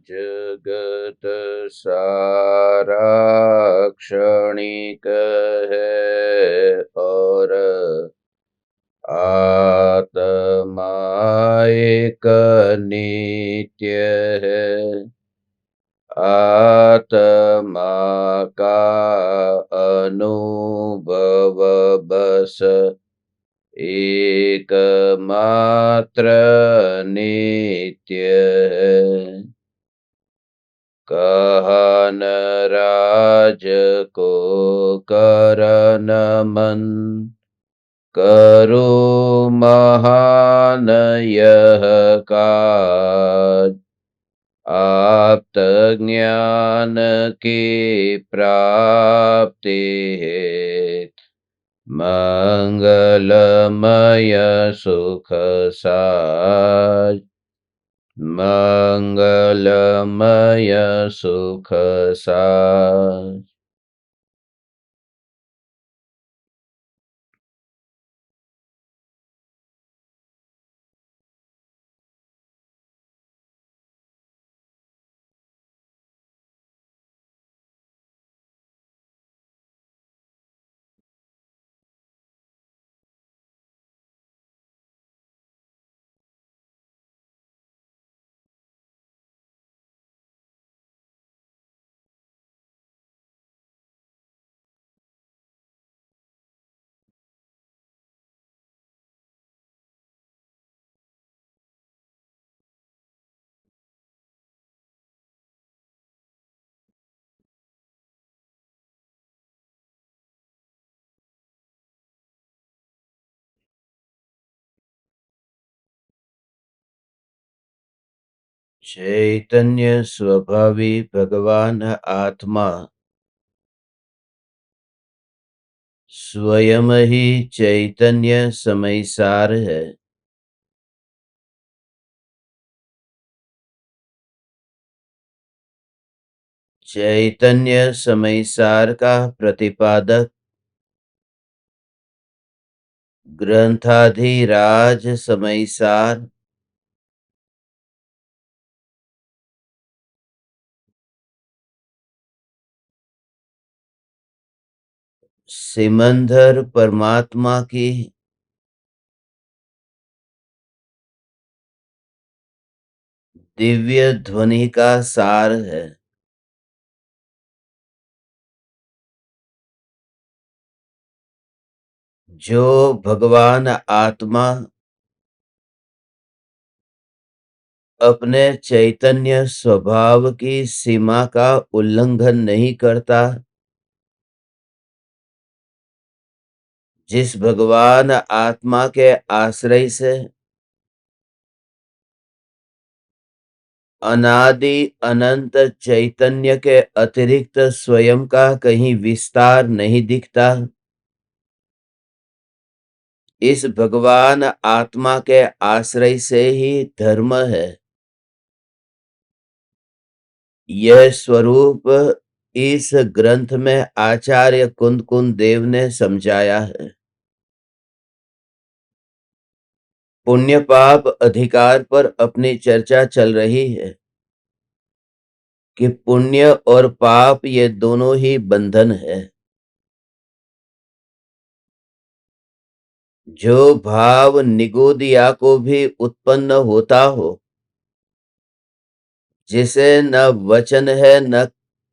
जगत सारा क्षणिक है और आत्मा एक नित्य है। आत्मा का अनुभव बस एकमात्र नित्य है। कहन राज को करन मन, करो महान यह काज। आप्त ज्ञान की प्राप्ति हेतु मंगलमय सुख साज। मंगलमय सुख साज। चैतन्य स्वभावी भगवान आत्मा स्वयं ही चैतन्य समयसार है। चैतन्य समयसार का प्रतिपादक ग्रंथाधिराज समयसार सिमंदर परमात्मा की दिव्य ध्वनि का सार है। जो भगवान आत्मा अपने चैतन्य स्वभाव की सीमा का उल्लंघन नहीं करता, जिस भगवान आत्मा के आश्रय से अनादि अनंत चैतन्य के अतिरिक्त स्वयं का कहीं विस्तार नहीं दिखता, इस भगवान आत्मा के आश्रय से ही धर्म है। यह स्वरूप इस ग्रंथ में आचार्य कुंद कुंद देव ने समझाया है। पुण्य पाप अधिकार पर अपनी चर्चा चल रही है कि पुण्य और पाप ये दोनों ही बंधन है। जो भाव निगोदिया को भी उत्पन्न होता हो, जिसे न वचन है न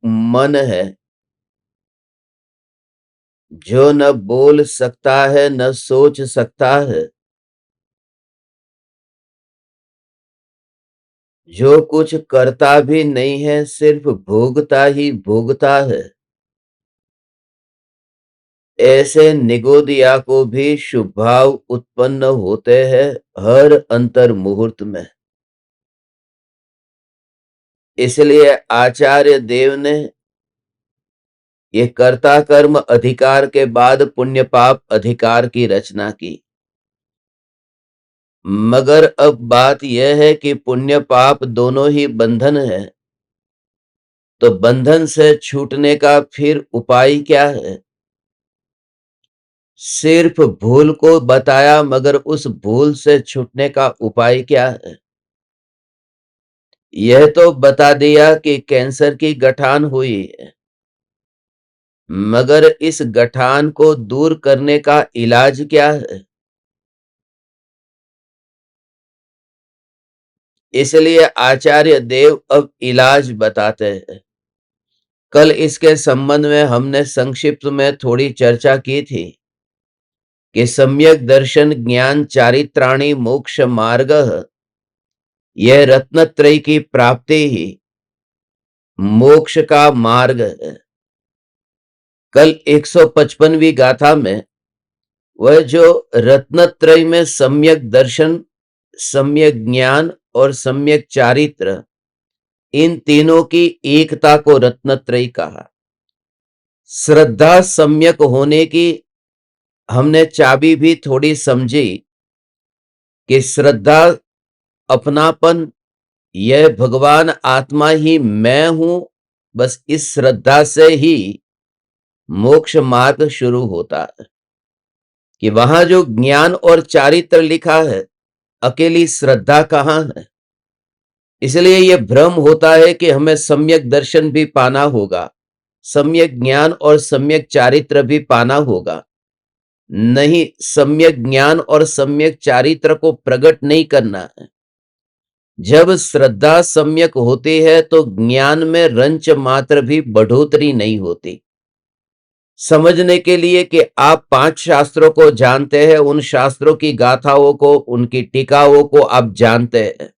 मन है, जो न बोल सकता है न सोच सकता है, जो कुछ करता भी नहीं है, सिर्फ भोगता ही भोगता है, ऐसे निगोदिया को भी शुभ भाव उत्पन्न होते हैं हर अंतर मुहूर्त में। इसलिए आचार्य देव ने ये कर्ता कर्म अधिकार के बाद पुण्य पाप अधिकार की रचना की। मगर अब बात यह है कि पुण्य पाप दोनों ही बंधन है, तो बंधन से छूटने का फिर उपाय क्या है? सिर्फ भूल को बताया, मगर उस भूल से छूटने का उपाय क्या है? यह तो बता दिया कि कैंसर की गठान हुई है, मगर इस गठान को दूर करने का इलाज क्या है? इसलिए आचार्य देव अब इलाज बताते हैं। कल इसके संबंध में हमने संक्षिप्त में थोड़ी चर्चा की थी कि सम्यक दर्शन ज्ञान चारित्राणी मोक्ष मार्ग, यह रत्नत्रय की प्राप्ति ही मोक्ष का मार्ग है। कल 155वीं गाथा में वह जो रत्नत्रय में सम्यक दर्शन, सम्यक ज्ञान और सम्यक चारित्र, इन तीनों की एकता को रत्नत्रय कहा। श्रद्धा सम्यक होने की हमने चाबी भी थोड़ी समझी कि श्रद्धा अपनापन, यह भगवान आत्मा ही मैं हूं, बस इस श्रद्धा से ही मोक्ष मार्ग शुरू होता है। कि वहां जो ज्ञान और चारित्र लिखा है, अकेली श्रद्धा कहां है? इसलिए यह भ्रम होता है कि हमें सम्यक दर्शन भी पाना होगा, सम्यक ज्ञान और सम्यक चारित्र भी पाना होगा। नहीं, सम्यक ज्ञान और सम्यक चारित्र को प्रकट नहीं करना है। जब श्रद्धा सम्यक होती है तो ज्ञान में रंच मात्र भी बढ़ोतरी नहीं होती। समझने के लिए कि आप 5 शास्त्रों को जानते हैं, उन शास्त्रों की गाथाओं को, उनकी टीकाओं को आप जानते हैं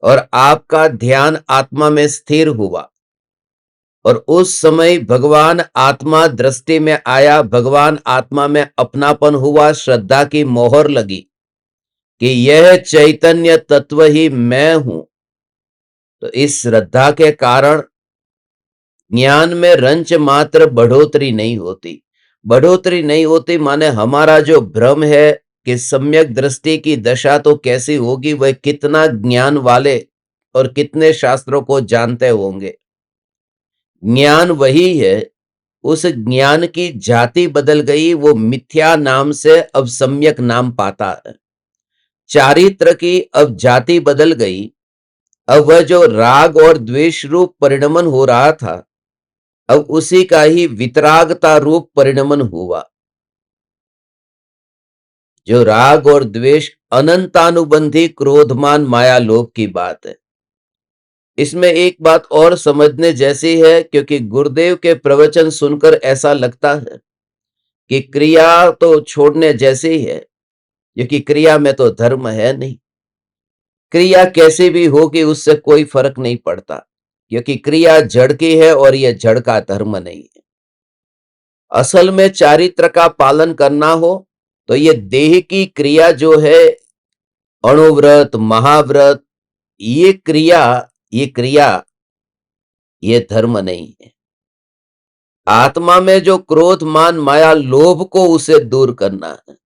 और आपका ध्यान आत्मा में स्थिर हुआ और उस समय भगवान आत्मा दृष्टि में आया, भगवान आत्मा में अपनापन हुआ, श्रद्धा की मोहर लगी कि यह चैतन्य तत्व ही मैं हूं। तो इस श्रद्धा के कारण ज्ञान में रंच मात्र बढ़ोतरी नहीं होती। बढ़ोतरी नहीं होती माने हमारा जो भ्रम है कि सम्यक दृष्टि की दशा तो कैसी होगी, वह कितना ज्ञान वाले और कितने शास्त्रों को जानते होंगे। ज्ञान वही है, उस ज्ञान की जाति बदल गई, वो मिथ्या नाम से अब सम्यक नाम पाता है। चारित्र की अब जाति बदल गई, अब वह जो राग और द्वेष रूप परिणमन हो रहा था, अब उसी का ही वितरागता रूप परिणमन हुआ। जो राग और द्वेष अनंतानुबंधी क्रोधमान माया लोभ की बात है। इसमें एक बात और समझने जैसी है, क्योंकि गुरुदेव के प्रवचन सुनकर ऐसा लगता है कि क्रिया तो छोड़ने जैसी है, क्योंकि क्रिया में तो धर्म है नहीं। क्रिया कैसी भी होगी उससे कोई फर्क नहीं पड़ता, क्योंकि क्रिया जड़ की है और यह जड़ का धर्म नहीं है। असल में चारित्र का पालन करना हो तो ये देह की क्रिया जो है, अणुव्रत, महाव्रत, ये क्रिया ये धर्म नहीं है। आत्मा में जो क्रोध मान माया लोभ को उसे दूर करना है,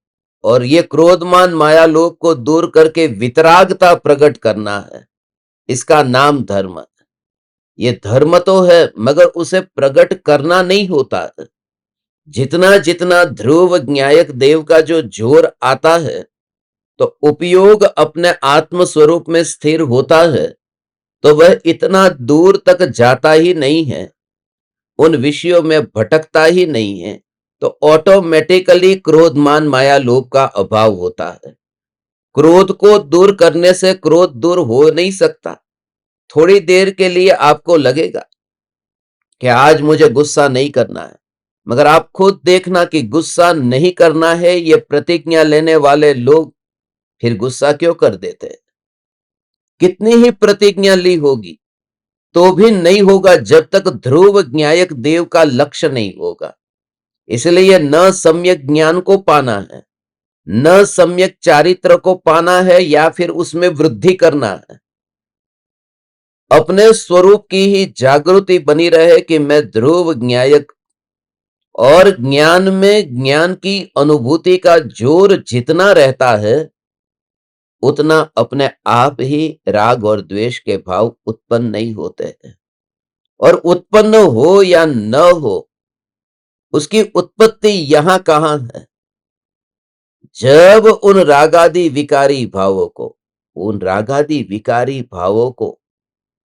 और ये क्रोध मान माया लोभ को दूर करके वितरागता प्रकट करना है। इसका नाम धर्म है। ये धर्म तो है, मगर उसे प्रकट करना नहीं होता है। जितना जितना ध्रुव न्यायक देव का जो जोर आता है, तो उपयोग अपने आत्म स्वरूप में स्थिर होता है, तो वह इतना दूर तक जाता ही नहीं है, उन विषयों में भटकता ही नहीं है, तो ऑटोमेटिकली क्रोध मान माया लोभ का अभाव होता है। क्रोध को दूर करने से क्रोध दूर हो नहीं सकता। थोड़ी देर के लिए आपको लगेगा कि आज मुझे गुस्सा नहीं करना है, मगर आप खुद देखना कि गुस्सा नहीं करना है, ये प्रतिज्ञा लेने वाले लोग फिर गुस्सा क्यों कर देते हैं? कितनी ही प्रतिज्ञा ली होगी तो भी नहीं होगा जब तक ध्रुव न्यायक देव का लक्ष्य नहीं होगा। इसलिए न सम्यक ज्ञान को पाना है, न सम्यक चारित्र को पाना है, या फिर उसमें वृद्धि करना है। अपने स्वरूप की ही जागृति बनी रहे कि मैं ध्रुव न्यायक, और ज्ञान में ज्ञान की अनुभूति का जोर जितना रहता है, उतना अपने आप ही राग और द्वेष के भाव उत्पन्न नहीं होते हैं। और उत्पन्न हो या न हो, उसकी उत्पत्ति यहां कहां है? जब उन रागादि विकारी भावों को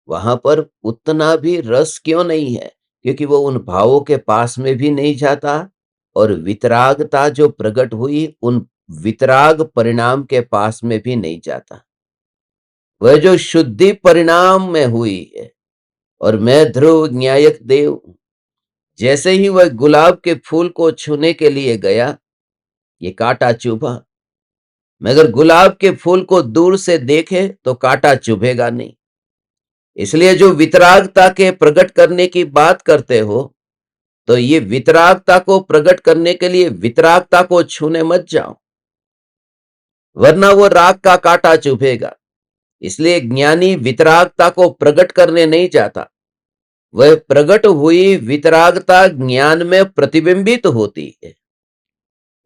वहां पर उतना भी रस क्यों नहीं है? क्योंकि वो उन भावों के पास में भी नहीं जाता, और वितरागता जो प्रकट हुई उन वितराग परिणाम के पास में भी नहीं जाता। वह जो शुद्धि परिणाम में हुई है, और मैं ध्रुव न्यायक देव हूं। जैसे ही वह गुलाब के फूल को छूने के लिए गया, ये कांटा चुभा, मगर गुलाब के फूल को दूर से देखे तो कांटा चुभेगा नहीं। इसलिए जो वितरागता के प्रकट करने की बात करते हो, तो ये वितरागता को प्रकट करने के लिए वितरागता को छूने मत जाओ, वरना वो राग का कांटा चुभेगा। इसलिए ज्ञानी वितरागता को प्रकट करने नहीं जाता, वह प्रकट हुई वितरागता ज्ञान में प्रतिबिंबित होती है।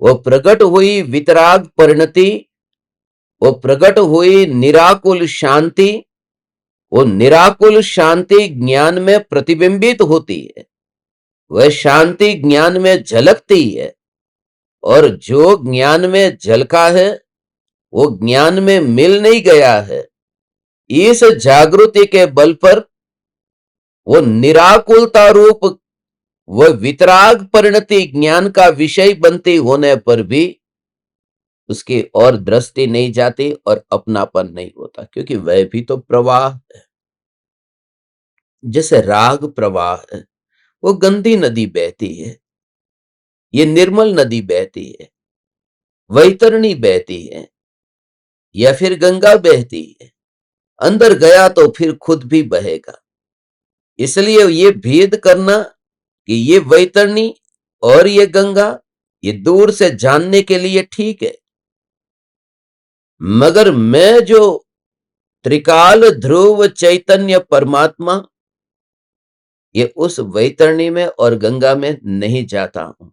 वो प्रकट हुई वितराग परिणति, वो प्रकट हुई निराकुल शांति, वो निराकुल शांति ज्ञान में प्रतिबिंबित होती है। वह शांति ज्ञान में झलकती है, और जो ज्ञान में झलका है वो ज्ञान में मिल नहीं गया है। इस जागृति के बल पर वो निराकुलता रूप वह वितराग परिणति ज्ञान का विषय बनती होने पर भी उसकी और दृष्टि नहीं जाती और अपनापन नहीं होता, क्योंकि वह भी तो प्रवाह है। जैसे राग प्रवाह है, वो गंदी नदी बहती है, ये निर्मल नदी बहती है, वैतरणी बहती है, या फिर गंगा बहती है। अंदर गया तो फिर खुद भी बहेगा। इसलिए ये भेद करना कि ये वैतरणी और ये गंगा, ये दूर से जानने के लिए ठीक है, मगर मैं जो त्रिकाल ध्रुव चैतन्य परमात्मा, ये उस वैतरणी में और गंगा में नहीं जाता हूं।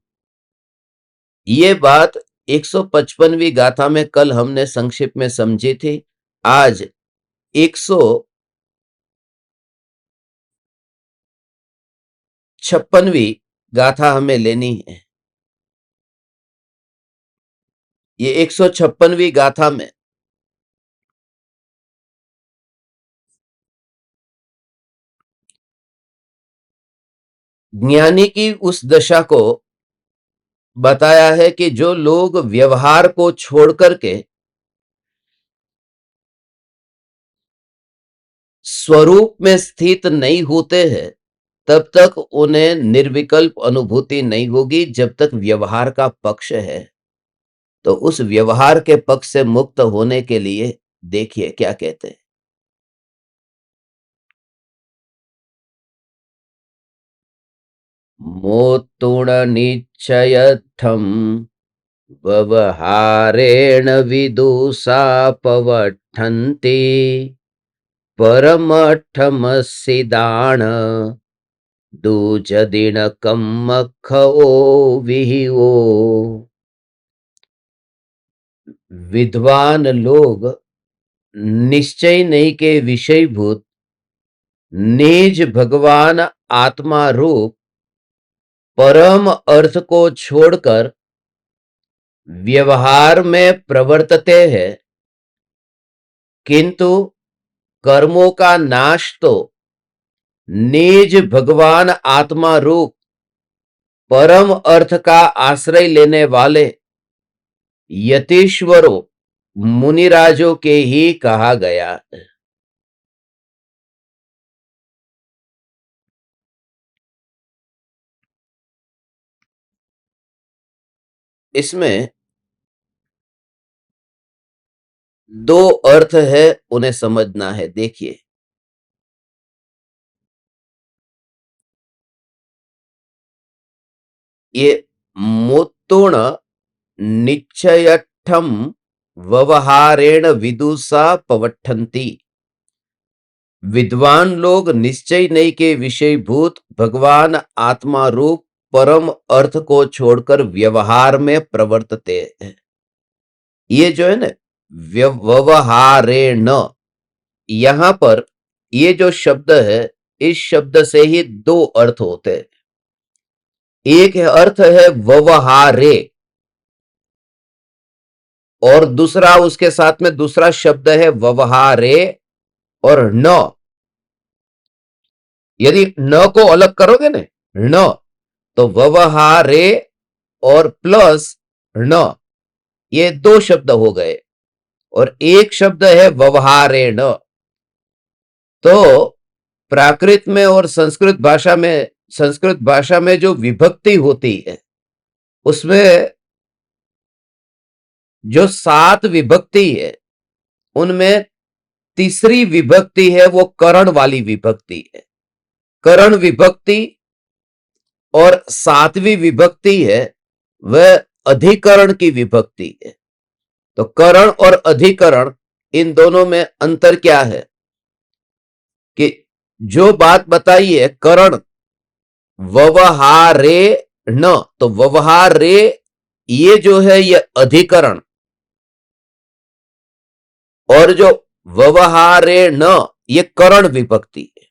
ये बात 155वीं गाथा में कल हमने संक्षिप्त में समझी थी। आज 156वीं गाथा हमें लेनी है। ये 156वीं गाथा में ज्ञानी की उस दशा को बताया है कि जो लोग व्यवहार को छोड़ करके स्वरूप में स्थित नहीं होते हैं, तब तक उन्हें निर्विकल्प अनुभूति नहीं होगी। जब तक व्यवहार का पक्ष है, तो उस व्यवहार के पक्ष से मुक्त होने के लिए देखिए क्या कहते हैं। मोतुण निश्चयत्थम व्यवहारेण विदुषा पवठन्ति परमठमसिदान दूजदिनकं मखओ विहिवो। विद्वान लोग निश्चय नहीं के विषयभूत निज भगवान आत्मा रूप परम अर्थ को छोड़कर व्यवहार में प्रवर्तते हैं, किंतु कर्मों का नाश तो निज भगवान आत्मा रूप परम अर्थ का आश्रय लेने वाले यतीश्वरों मुनिराजों के ही कहा गया है। इसमें दो अर्थ है, उन्हें समझना है। देखिए, ये मुत्तुण निश्चयठम व्यवहारेण विदुषा पवठन्ति। विद्वान लोग निश्चय नहीं के विषयभूत भगवान आत्मा रूप परम अर्थ को छोड़कर व्यवहार में प्रवर्तते हैं। ये जो है ना, व्यवहारेण, यहां पर ये जो शब्द है, इस शब्द से ही दो अर्थ होते हैं। एक अर्थ है व्यवहारे, और दूसरा उसके साथ में दूसरा शब्द है व्यवहारे और न। यदि न को अलग करोगे ना, न, तो व्यवहारे और प्लस न, ये दो शब्द हो गए, और एक शब्द है व्यवहारेण। तो प्राकृत में और संस्कृत भाषा में जो विभक्ति होती है, उसमें जो 7 विभक्ति है, उनमें तीसरी विभक्ति है वो करण वाली विभक्ति है। करण विभक्ति और 7वीं विभक्ति है वह अधिकरण की विभक्ति है। तो करण और अधिकरण, इन दोनों में अंतर क्या है कि जो बात बताई है करण व्यवहारे न, तो व्यवहारे ये जो है ये अधिकरण, और जो व्यवहारे न ये करण विभक्ति है।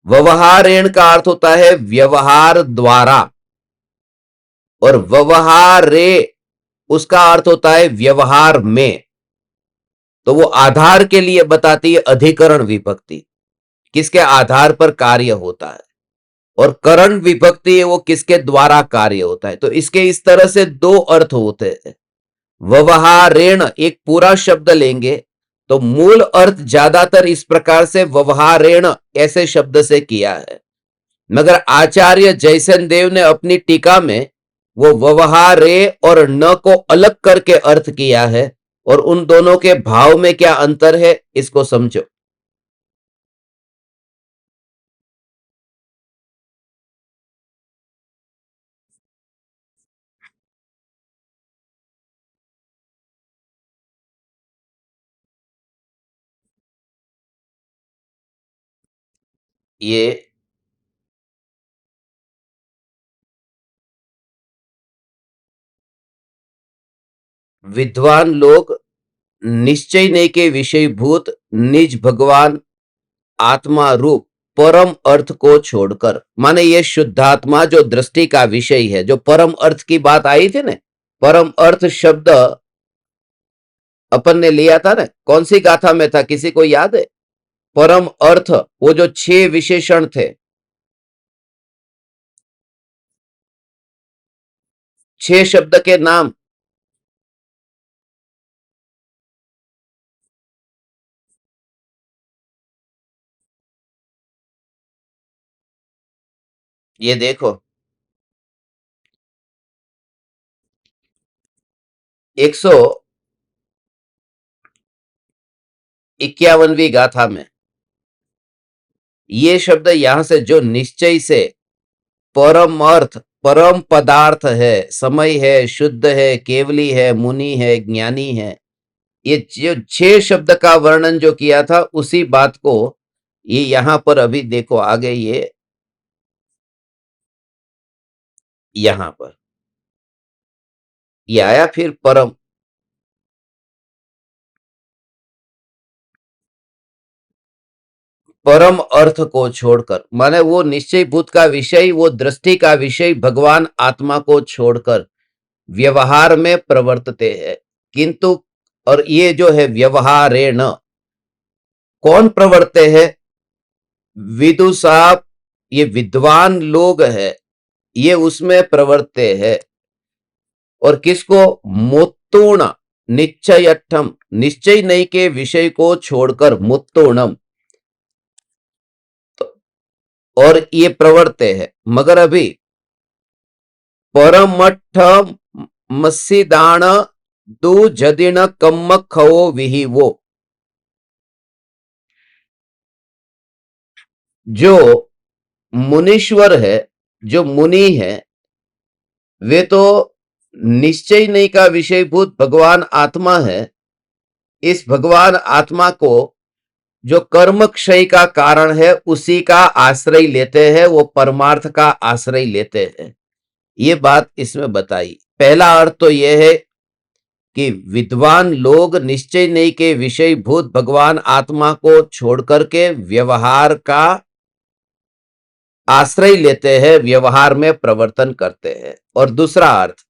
व्यवहारेण का अर्थ होता है व्यवहार द्वारा, और व्यवहारे उसका अर्थ होता है व्यवहार में। तो वो आधार के लिए बताती है अधिकरण विभक्ति, किसके आधार पर कार्य होता है, और करण विभक्ति है वो किसके द्वारा कार्य होता है। तो इसके इस तरह से दो अर्थ होते हैं। व्यवहारेण एक पूरा शब्द लेंगे तो मूल अर्थ ज्यादातर इस प्रकार से व्यवहारेण ऐसे शब्द से किया है, मगर आचार्य जयसेन देव ने अपनी टीका में वो व्यवहारे और न को अलग करके अर्थ किया है, और उन दोनों के भाव में क्या अंतर है इसको समझो। ये विद्वान लोग निश्चय नहीं के विषयभूत निज भगवान आत्मा रूप परम अर्थ को छोड़कर, माने ये शुद्धात्मा जो दृष्टि का विषय है, जो परम अर्थ की बात आई थी ना, परम अर्थ शब्द अपन ने लिया था ना, कौन सी गाथा में था, किसी को याद है? परम अर्थ, वो जो 6 विशेषण थे, 6 शब्द के नाम। ये देखो 151वीं गाथा में ये शब्द यहां से जो निश्चय से परम अर्थ, परम पदार्थ है, समय है, शुद्ध है, केवली है, मुनि है, ज्ञानी है, ये जो 6 शब्द का वर्णन जो किया था उसी बात को ये यहां पर अभी देखो आगे, यहां पर ये आया फिर परम, परम अर्थ को छोड़कर, माने वो निश्चय भूत का विषय, वो दृष्टि का विषय भगवान आत्मा को छोड़कर व्यवहार में प्रवर्तते हैं। किंतु और ये जो है व्यवहारेण, कौन प्रवर्ते है? विदुषा, ये विद्वान लोग है, ये उसमें प्रवर्ते है। और किसको? मुत्तूण निश्चयठम, निश्चय नहीं के विषय को छोड़कर मुत्तूणम, और ये प्रवर्ते है। मगर अभी परमठ मस्सिदाण दु जदिन कम्म खवो विहिवो, जो मुनीश्वर है, जो मुनि है, वे तो निश्चय नहीं का विषयभूत भगवान आत्मा है। इस भगवान आत्मा को जो कर्म क्षय का कारण है उसी का आश्रय लेते हैं, वो परमार्थ का आश्रय लेते हैं। ये बात इसमें बताई। पहला अर्थ तो यह है कि विद्वान लोग निश्चय नहीं के विषयभूत भगवान आत्मा को छोड़ करके व्यवहार का आश्रय लेते हैं, व्यवहार में प्रवर्तन करते हैं। और दूसरा अर्थ,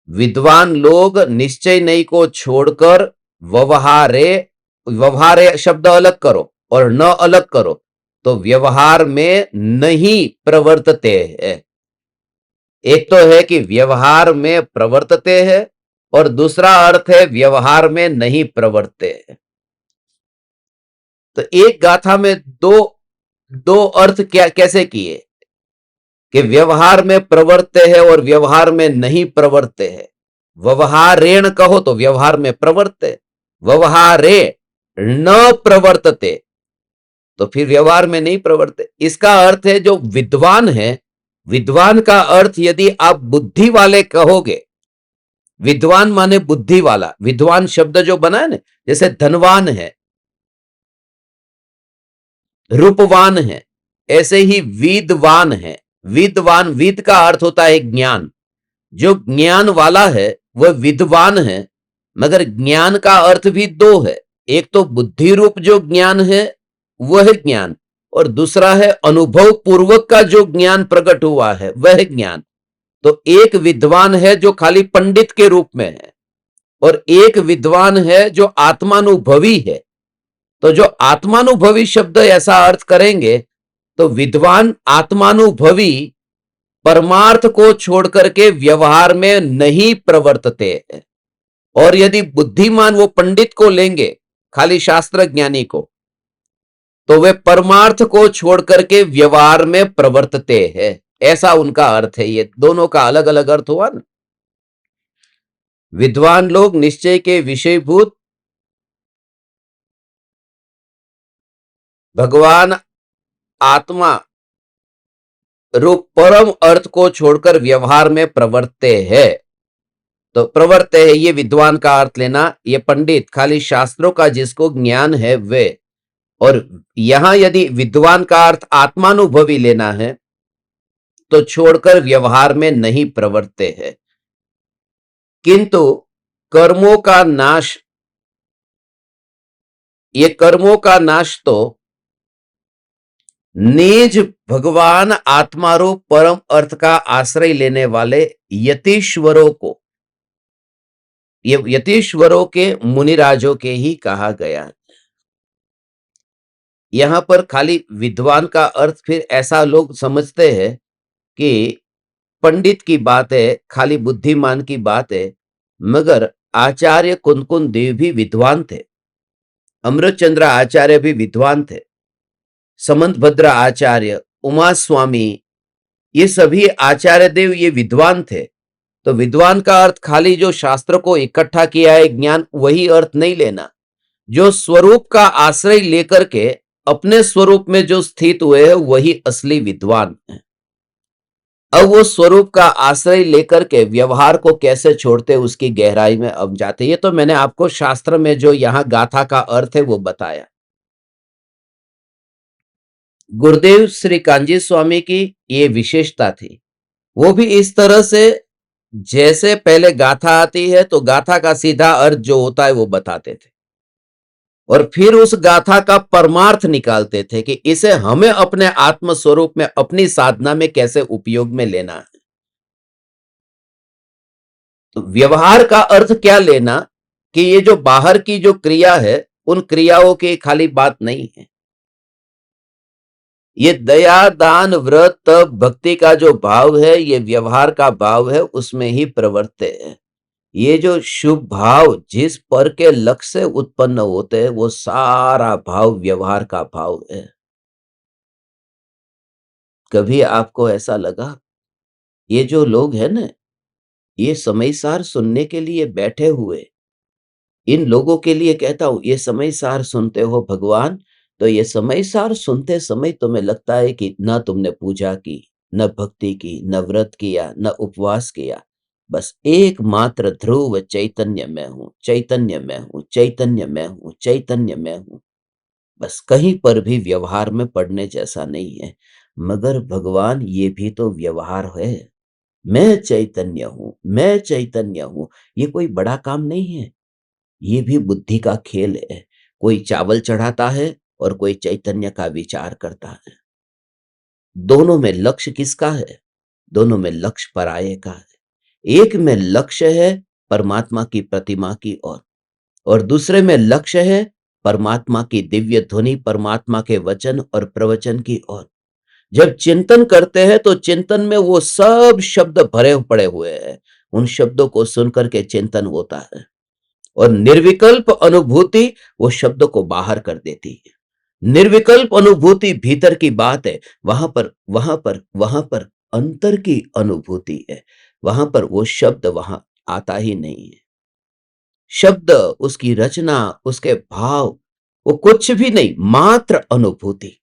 विद्वान लोग निश्चय नहीं को छोड़कर व्यवहारे, व्यवहारे शब्द अलग करो और न अलग करो, तो व्यवहार में नहीं प्रवर्तते हैं। एक तो है कि व्यवहार में प्रवर्तते हैं और दूसरा अर्थ है व्यवहार में नहीं प्रवर्तते हैं। तो एक गाथा में दो दो अर्थ क्या कैसे किए कि व्यवहार में प्रवर्तते हैं और व्यवहार में नहीं प्रवर्तते हैं। व्यवहारेण कहो तो व्यवहार में प्रवर्तते, व्यवहारे न प्रवर्तते तो फिर व्यवहार में नहीं प्रवर्तते। इसका अर्थ है जो विद्वान है, विद्वान का अर्थ यदि आप बुद्धि वाले कहोगे, विद्वान माने बुद्धि वाला, विद्वान शब्द जो बना है ना, जैसे धनवान है, रूपवान है, ऐसे ही विद्वान है। विद्वान, विद का अर्थ होता है ज्ञान, जो ज्ञान वाला है वह विद्वान है। मगर ज्ञान का अर्थ भी दो है, एक तो बुद्धि रूप जो ज्ञान है वह ज्ञान, और दूसरा है अनुभव पूर्वक का जो ज्ञान प्रकट हुआ है वह ज्ञान। तो एक विद्वान है जो खाली पंडित के रूप में है और एक विद्वान है जो आत्मानुभवी है। तो जो आत्मानुभवी शब्द ऐसा अर्थ करेंगे तो विद्वान आत्मानुभवी परमार्थ को छोड़कर के व्यवहार में नहीं प्रवर्तते हैं। और यदि बुद्धिमान वो पंडित को लेंगे, खाली शास्त्र ज्ञानी को, तो वे परमार्थ को छोड़कर के व्यवहार में प्रवर्तते हैं। ऐसा उनका अर्थ है। ये दोनों का अलग अलग अर्थ हुआ ना। विद्वान लोग निश्चय के विषयभूत भगवान आत्मा रूप परम अर्थ को छोड़कर व्यवहार में प्रवर्तते हैं। तो प्रवर्तते है ये विद्वान का अर्थ लेना, ये पंडित खाली शास्त्रों का जिसको ज्ञान है वे। और यहां यदि विद्वान का अर्थ आत्मानुभवी लेना है तो छोड़कर व्यवहार में नहीं प्रवर्तते हैं। किंतु कर्मों का नाश, ये कर्मों का नाश तो निज भगवान आत्मारूप परम अर्थ का आश्रय लेने वाले यतीश्वरों को, ये यतीश्वरों के मुनिराजों के ही कहा गया। यहां पर खाली विद्वान का अर्थ फिर ऐसा लोग समझते हैं कि पंडित की बात है, खाली बुद्धिमान की बात है। मगर आचार्य कुंदकुंद देव भी विद्वान थे, अमृतचंद्र आचार्य भी विद्वान थे, समंतभद्र आचार्य, उमा स्वामी, ये सभी आचार्य देव ये विद्वान थे। तो विद्वान का अर्थ खाली जो शास्त्र को इकट्ठा किया है ज्ञान, वही अर्थ नहीं लेना। जो स्वरूप का आश्रय लेकर के अपने स्वरूप में जो स्थित हुए हैं वही असली विद्वान है। अब वो स्वरूप का आश्रय लेकर के व्यवहार को कैसे छोड़ते उसकी गहराई में अब जाते। ये तो मैंने आपको शास्त्र में जो यहां गाथा का अर्थ है वो बताया। गुरुदेव श्री कांजी स्वामी की ये विशेषता थी, वो भी इस तरह से जैसे पहले गाथा आती है तो गाथा का सीधा अर्थ जो होता है वो बताते थे और फिर उस गाथा का परमार्थ निकालते थे कि इसे हमें अपने आत्म स्वरूप में अपनी साधना में कैसे उपयोग में लेना है। तो व्यवहार का अर्थ क्या लेना कि ये जो बाहर की जो क्रिया है उन क्रियाओं की खाली बात नहीं है। ये दया दान व्रत तप भक्ति का जो भाव है ये व्यवहार का भाव है, उसमें ही प्रवर्तते है। ये जो शुभ भाव जिस पर के लक्ष्य से उत्पन्न होते हैं वो सारा भाव व्यवहार का भाव है। कभी आपको ऐसा लगा ये जो लोग हैं ना, ये समय सार सुनने के लिए बैठे हुए, इन लोगों के लिए कहता हूं ये समय सार सुनते हो भगवान, तो ये समय सार सुनते समय तुम्हें लगता है कि न तुमने पूजा की, न भक्ति की, न व्रत किया, न उपवास किया, बस एकमात्र ध्रुव चैतन्य में हूं, चैतन्य में हूं, चैतन्य में हूं, चैतन्य में हूं। बस कहीं पर भी व्यवहार में पड़ने जैसा नहीं है। मगर भगवान ये भी तो व्यवहार है। मैं चैतन्य हूं, मैं चैतन्य हूं, ये कोई बड़ा काम नहीं है। ये भी बुद्धि का खेल है। कोई चावल चढ़ाता है और कोई चैतन्य का विचार करता है। दोनों में लक्ष्य किसका है? दोनों में लक्ष्य पराये का है। एक में लक्ष्य है परमात्मा की प्रतिमा की ओर, और दूसरे में लक्ष्य है परमात्मा की दिव्य ध्वनि, परमात्मा के वचन और प्रवचन की ओर। जब चिंतन करते हैं तो चिंतन में वो सब शब्द भरे पड़े हुए हैं, उन शब्दों को सुनकर के चिंतन होता है, और निर्विकल्प अनुभूति वो शब्दों को बाहर कर देती है। निर्विकल्प अनुभूति भीतर की बात है, वहां पर अंतर की अनुभूति है, वहां पर वो शब्द वहां आता ही नहीं है। शब्द, उसकी रचना, उसके भाव, वो कुछ भी नहीं, मात्र अनुभूति।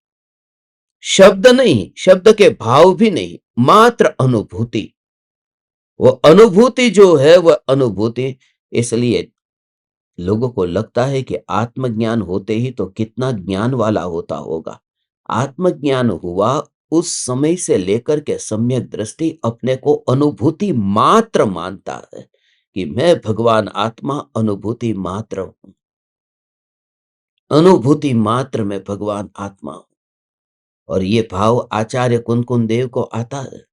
शब्द नहीं, शब्द के भाव भी नहीं, मात्र अनुभूति। वो अनुभूति जो है, वह अनुभूति, इसलिए लोगों को लगता है कि आत्मज्ञान होते ही तो कितना ज्ञान वाला होता होगा। आत्मज्ञान हुआ उस समय से लेकर के सम्यक दृष्टि अपने को अनुभूति मात्र मानता है कि मैं भगवान आत्मा अनुभूति मात्र हूं, अनुभूति मात्र में भगवान आत्मा हूं। और ये भाव आचार्य कुंदकुंद देव को आता है,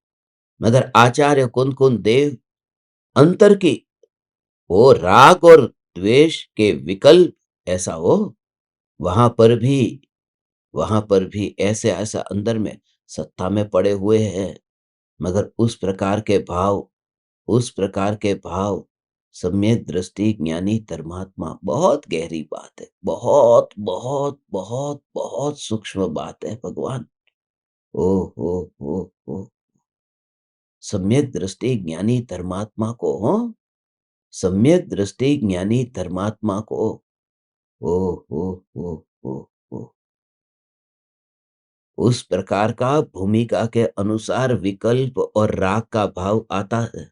मगर आचार्य कुंदकुंद देव अंतर की, वो राग और द्वेष के विकल्प ऐसा हो, वहां पर भी वहां पर भी ऐसे ऐसा अंदर में सत्ता में पड़े हुए हैं, मगर उस प्रकार के भाव सम्यक दृष्टि ज्ञानी धर्मात्मा, बहुत गहरी बात है, बहुत बहुत बहुत बहुत सूक्ष्म बात है भगवान। ओ हो, सम्यक दृष्टि ज्ञानी धर्मात्मा को हो, सम्यक दृष्टि ज्ञानी धर्मात्मा को, ओ हो हो हो हो उस प्रकार का भूमिका के अनुसार विकल्प और राग का भाव आता है,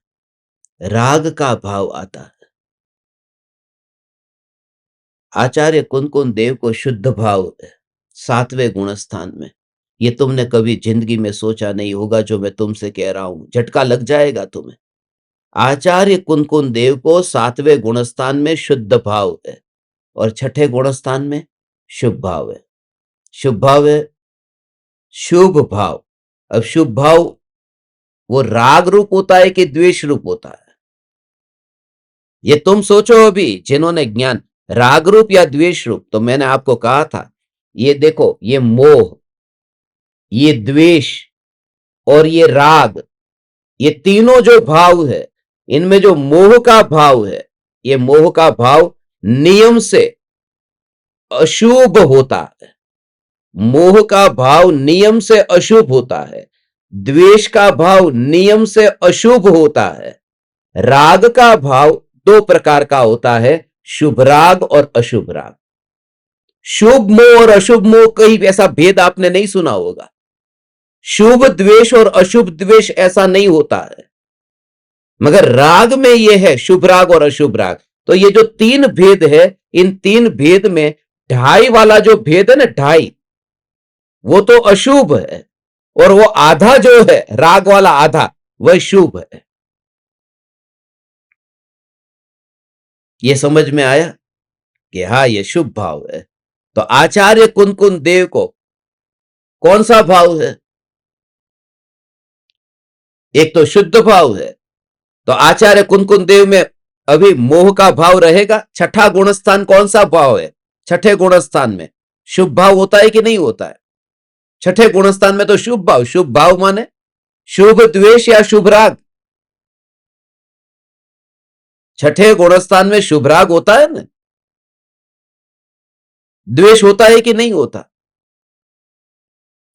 राग का भाव आता है। आचार्य कुंदकुंद देव को शुद्ध भाव है, 7वें गुण स्थान में। ये तुमने कभी जिंदगी में सोचा नहीं होगा, जो मैं तुमसे कह रहा हूं, झटका लग जाएगा तुम्हें। आचार्य कुंदकुंद देव को 7वें गुण स्थान में शुद्ध भाव है, और 6ठे गुण स्थान में शुभ भाव है। शुभ भाव है, शुभ भाव। अब शुभ भाव वो राग रूप होता है कि द्वेष रूप होता है? ये तुम सोचो। अभी जिन्होंने ज्ञान राग रूप या द्वेष रूप, तो मैंने आपको कहा था, ये देखो, ये मोह, ये द्वेष और ये राग, ये तीनों जो भाव है, इनमें जो मोह का भाव है, ये मोह का भाव नियम से अशुभ होता है। मोह का भाव नियम से अशुभ होता है, द्वेष का भाव नियम से अशुभ होता है, राग का भाव दो प्रकार का होता है, शुभ राग और अशुभ राग। शुभ मोह और अशुभ मोह, कहीं ऐसा भेद आपने नहीं सुना होगा। शुभ द्वेष और अशुभ द्वेष ऐसा नहीं होता है, मगर राग में यह है, शुभ राग और अशुभ राग। तो ये जो तीन भेद है, इन तीन भेद में ढाई वाला जो भेद है ना, ढाई, वो तो अशुभ है, और वो आधा जो है, राग वाला आधा, वह शुभ है। ये समझ में आया कि हाँ, ये शुभ भाव है। तो आचार्य कुंदकुंद देव को कौन सा भाव है? एक तो शुद्ध भाव है। तो आचार्य कुंदकुंद देव में अभी मोह का भाव रहेगा। छठा गुणस्थान कौन सा भाव है? छठे गुणस्थान में शुभ भाव होता है कि नहीं होता है? छठे गुणस्थान में तो शुभ भाव, शुभ भाव माने शुभ द्वेष या शुभ राग। छठे गुणस्थान में शुभ राग होता है ना, द्वेष होता है कि नहीं होता?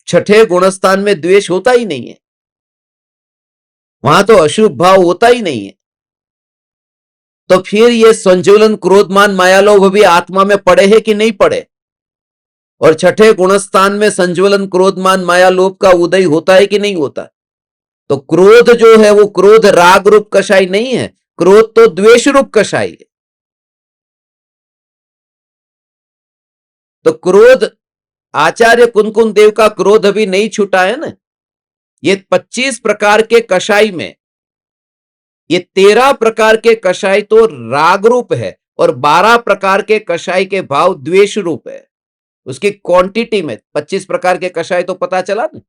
छठे गुणस्थान में द्वेष होता ही नहीं है, वहां तो अशुभ भाव होता ही नहीं है। तो फिर ये संज्वलन क्रोधमान मायालोभ भी आत्मा में पड़े हैं कि नहीं पड़े? और छठे गुणस्थान में संज्वलन क्रोधमान मायालोभ का उदय होता है कि नहीं होता? तो क्रोध जो है, वो क्रोध राग रूप कषाय नहीं है, क्रोध तो द्वेष रूप कषाय है। तो क्रोध, आचार्य कुंदकुंद देव का क्रोध अभी नहीं छूटा है ना। ये 25 प्रकार के कषाय में ये 13 प्रकार के कषाय तो राग रूप है, और 12 प्रकार के कषाय के भाव द्वेष रूप है। उसकी क्वांटिटी में 25 प्रकार के कषाय तो पता चला ना।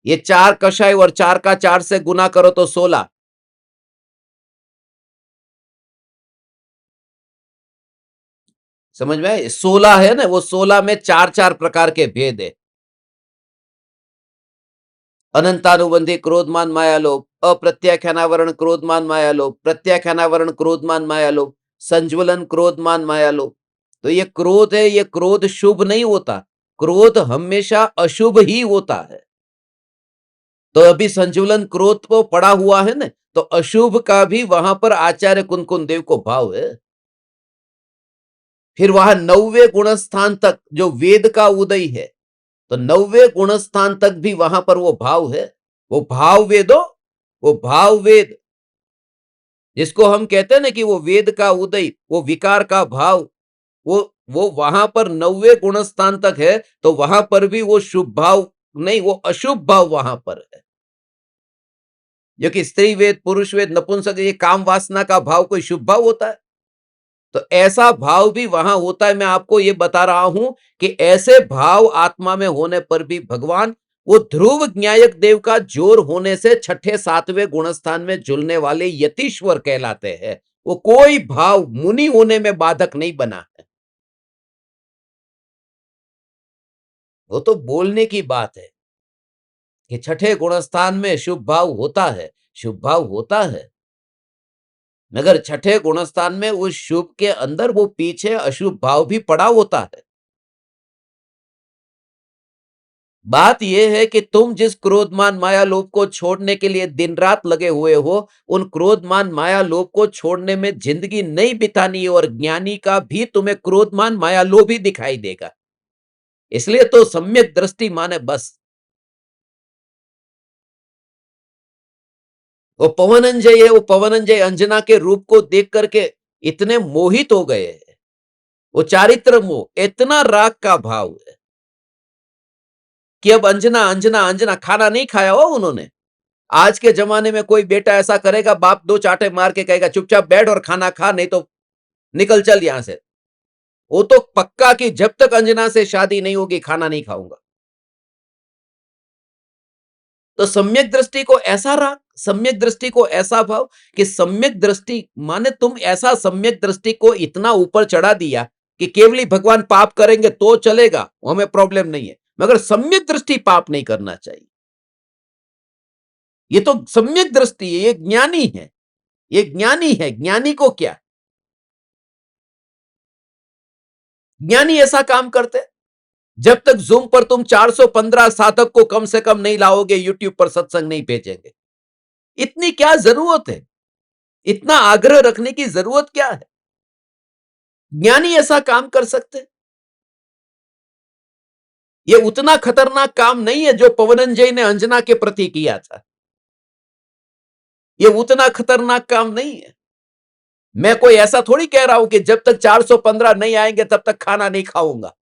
ये 4 कषाय और 4 का 4 से गुना करो तो 16। समझ में आए? 16 है ना, वो 16 में 4-4 प्रकार के भेद है। अनंतानुबंधी क्रोधमान माया लोभ, अप्रत्याख्यानावरण क्रोधमान माया लोभ, प्रत्याख्यानावरण क्रोधमान माया लोभ, संज्वलन क्रोधमान माया लोभ। तो ये क्रोध है, ये क्रोध शुभ नहीं होता, क्रोध हमेशा अशुभ ही होता है। तो अभी संज्वलन क्रोध को पड़ा हुआ है ना, तो अशुभ का भी वहां पर आचार्य कुंकुन देव को भाव है। फिर वहां 9वें गुणस्थान तक जो वेद का उदय है, तो 9वें गुणस्थान तक भी वहां पर वो भाव है। वो भाव वेदो, वो भाव वेद, जिसको हम कहते हैं ना कि वो वेद का उदय, वो विकार का भाव, वो वहां पर 9वें गुणस्थान तक है। तो वहां पर भी वो शुभ भाव नहीं, वो अशुभ भाव वहां पर है। जो कि स्त्री वेद, पुरुष वेद, नपुंसक, ये काम वासना का भाव कोई शुभ भाव होता है? तो ऐसा भाव भी वहां होता है। मैं आपको ये बता रहा हूं कि ऐसे भाव आत्मा में होने पर भी भगवान वो ध्रुव ज्ञायक देव का जोर होने से छठे सातवें गुणस्थान में जुलने वाले यतीश्वर कहलाते हैं। वो कोई भाव मुनि होने में बाधक नहीं बना है। वो तो बोलने की बात है कि छठे गुणस्थान में शुभ भाव होता है, शुभ भाव होता है, मगर छठे गुणस्थान में उस शुभ के अंदर वो पीछे अशुभ भाव भी पड़ा होता है। बात यह है कि तुम जिस क्रोधमान माया लोभ को छोड़ने के लिए दिन रात लगे हुए हो, उन क्रोधमान माया लोभ को छोड़ने में जिंदगी नहीं बितानी है, और ज्ञानी का भी तुम्हें क्रोधमान माया लोभ ही दिखाई देगा। इसलिए तो सम्यक दृष्टि माने बस। वो पवनंजय है, वो पवनंजय अंजना के रूप को देख करके इतने मोहित हो गए हैं। वो चारित्र मोह, इतना राग का भाव है कि अब अंजना अंजना अंजना, खाना नहीं खाया हो उन्होंने। आज के जमाने में कोई बेटा ऐसा करेगा, बाप दो चाटे मार के कहेगा चुपचाप बैठ और खाना खा, नहीं तो निकल चल यहां से। वो तो पक्का कि जब तक अंजना से शादी नहीं होगी खाना नहीं खाऊंगा। तो सम्यक दृष्टि को ऐसा राग, सम्यक दृष्टि को ऐसा भाव कि सम्यक दृष्टि माने तुम ऐसा सम्यक दृष्टि को इतना ऊपर चढ़ा दिया कि केवल ही भगवान पाप करेंगे तो चलेगा, हमें प्रॉब्लम नहीं है, मगर सम्यक दृष्टि पाप नहीं करना चाहिए। ये तो सम्यक दृष्टि है, ये ज्ञानी है, ये ज्ञानी है। ज्ञानी को क्या, ज्ञानी ऐसा काम करते। जब तक जूम पर तुम 415 साधक को कम से कम नहीं लाओगे, यूट्यूब पर सत्संग नहीं भेजेंगे। इतनी क्या जरूरत है, इतना आग्रह रखने की जरूरत क्या है? ज्ञानी ऐसा काम कर सकते। यह उतना खतरनाक काम नहीं है जो पवनंजय ने अंजना के प्रति किया था। यह उतना खतरनाक काम नहीं है। मैं कोई ऐसा थोड़ी कह रहा हूं कि जब तक 415 नहीं आएंगे तब तक खाना नहीं खाऊंगा।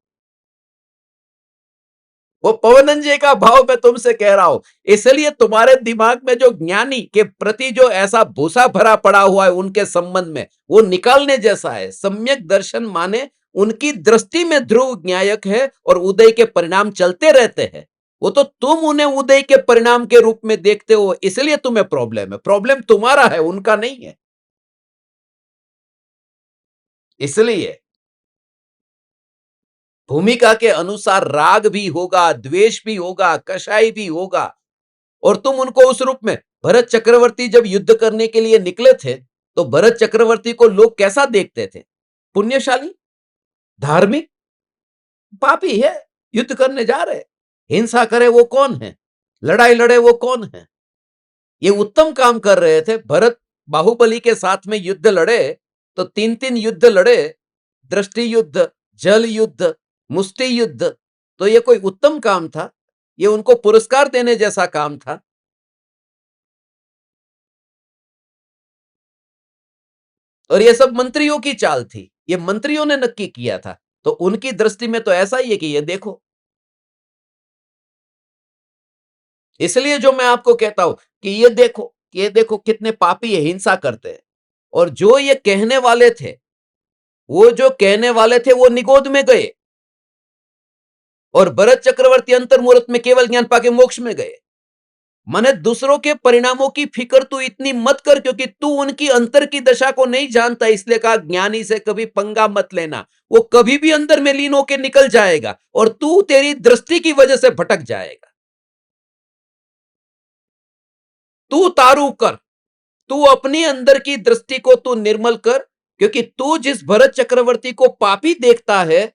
वो पवनंजय का भाव मैं तुमसे कह रहा हूं। इसलिए तुम्हारे दिमाग में जो ज्ञानी के प्रति जो ऐसा भूसा भरा पड़ा हुआ है उनके संबंध में, वो निकालने जैसा है। सम्यक दर्शन माने उनकी दृष्टि में ध्रुव न्यायक है और उदय के परिणाम चलते रहते हैं। वो तो तुम उन्हें उदय के परिणाम के रूप में देखते हो, इसलिए तुम्हें प्रॉब्लम है। प्रॉब्लम तुम्हारा है, उनका नहीं है। इसलिए भूमिका के अनुसार राग भी होगा, द्वेष भी होगा, कषाय भी होगा, और तुम उनको उस रूप में, भरत चक्रवर्ती जब युद्ध करने के लिए निकले थे तो भरत चक्रवर्ती को लोग कैसा देखते थे? पुण्यशाली, धार्मिक, पापी है, युद्ध करने जा रहे, हिंसा करे वो कौन है, लड़ाई लड़े वो कौन है? ये उत्तम काम कर रहे थे। भरत बाहुबली के साथ में युद्ध लड़े तो 3-3 युद्ध लड़े, दृष्टि युद्ध, जल युद्ध, मुष्टि युद्ध। तो ये कोई उत्तम काम था? ये उनको पुरस्कार देने जैसा काम था? और ये सब मंत्रियों की चाल थी, ये मंत्रियों ने नक्की किया था। तो उनकी दृष्टि में तो ऐसा ही है कि ये देखो। इसलिए जो मैं आपको कहता हूं कि ये देखो कितने पापी है, हिंसा करते हैं। और जो ये कहने वाले थे, वो जो कहने वाले थे वो निगोद में गए, और भरत चक्रवर्ती अंतर्मुहूर्त में केवल ज्ञान पाके मोक्ष में गए। माने दूसरों के परिणामों की फिक्र तू इतनी मत कर, क्योंकि तू उनकी अंतर की दशा को नहीं जानता। इसलिए कहा ज्ञानी से कभी पंगा मत लेना, वो कभी भी अंदर में लीन होकर निकल जाएगा और तू तेरी दृष्टि की वजह से भटक जाएगा। तू तारू कर, तू अपनी अंदर की दृष्टि को तू निर्मल कर, क्योंकि तू जिस भरत चक्रवर्ती को पापी देखता है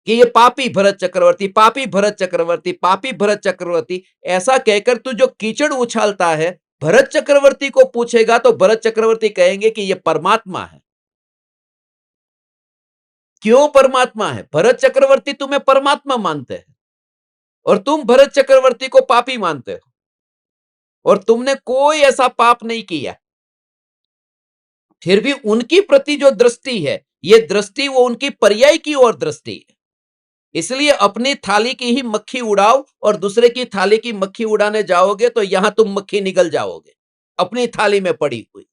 कि ये पापी भरत चक्रवर्ती, पापी भरत चक्रवर्ती, पापी भरत चक्रवर्ती, ऐसा कहकर तू जो कीचड़ उछालता है, भरत चक्रवर्ती को पूछेगा तो भरत चक्रवर्ती कहेंगे कि ये परमात्मा है। क्यों परमात्मा है? भरत चक्रवर्ती तुम्हें परमात्मा मानते हैं और तुम भरत चक्रवर्ती को पापी मानते हो, और तुमने कोई ऐसा पाप नहीं किया। फिर भी उनकी प्रति जो दृष्टि है, ये दृष्टि वो उनकी पर्याय की ओर दृष्टि है। इसलिए अपनी थाली की ही मक्खी उड़ाओ, और दूसरे की थाली की मक्खी उड़ाने जाओगे तो यहां तुम मक्खी निगल जाओगे अपनी थाली में पड़ी हुई।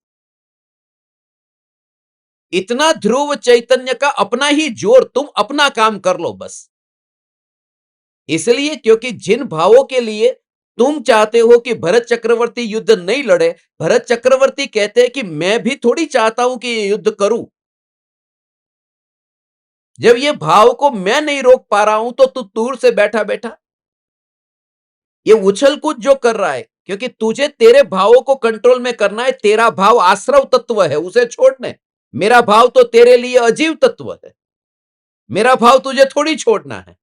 इतना ध्रुव चैतन्य का अपना ही जोर, तुम अपना काम कर लो बस। इसलिए क्योंकि जिन भावों के लिए तुम चाहते हो कि भरत चक्रवर्ती युद्ध नहीं लड़े, भरत चक्रवर्ती कहते हैं कि मैं भी थोड़ी चाहता हूं कि ये युद्ध करूं। जब ये भाव को मैं नहीं रोक पा रहा हूं तो तू दूर से बैठा बैठा ये उछल कूद जो कर रहा है, क्योंकि तुझे तेरे भावों को कंट्रोल में करना है। तेरा भाव आश्रव तत्व है, उसे छोड़ने। मेरा भाव तो तेरे लिए अजीव तत्व है, मेरा भाव तुझे थोड़ी छोड़ना है।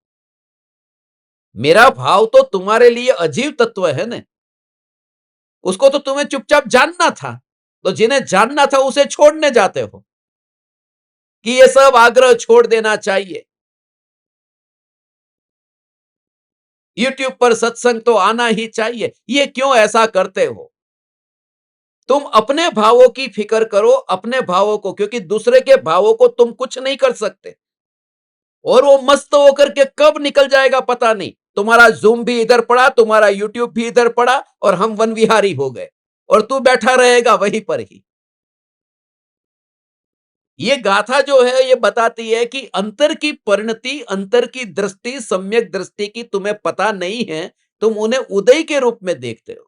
मेरा भाव तो तुम्हारे लिए अजीव तत्व है ना, उसको तो तुम्हें चुपचाप जानना था। तो जिन्हें जानना था उसे छोड़ने जाते हो कि ये सब आग्रह छोड़ देना चाहिए, यूट्यूब पर सत्संग तो आना ही चाहिए। ये क्यों ऐसा करते हो? तुम अपने भावों की फिक्र करो, अपने भावों को, क्योंकि दूसरे के भावों को तुम कुछ नहीं कर सकते। और वो मस्त होकर के कब निकल जाएगा पता नहीं। तुम्हारा जूम भी इधर पड़ा, तुम्हारा यूट्यूब भी इधर पड़ा, और हम वन विहारी हो गए, और तू बैठा रहेगा वहीं पर ही। ये गाथा जो है ये बताती है कि अंतर की परिणति, अंतर की दृष्टि, सम्यक दृष्टि की तुम्हें पता नहीं है। तुम उन्हें उदय के रूप में देखते हो।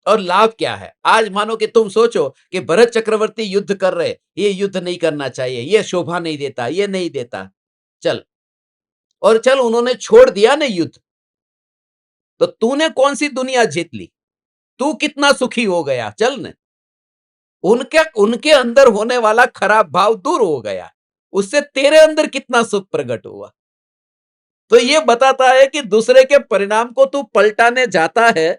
और लाभ क्या है? आज मानो कि तुम सोचो कि भरत चक्रवर्ती युद्ध कर रहे, ये युद्ध नहीं करना चाहिए, ये शोभा नहीं देता, ये नहीं देता। चल, और चल उन्होंने छोड़ दिया ना युद्ध, तो तूने कौन सी दुनिया जीत ली? तू कितना सुखी हो गया? चल न। उनके उनके अंदर होने वाला खराब भाव दूर हो गया, उससे तेरे अंदर कितना सुख प्रकट हुआ। तो ये बताता है कि दूसरे के परिणाम को तू पलटाने जाता है,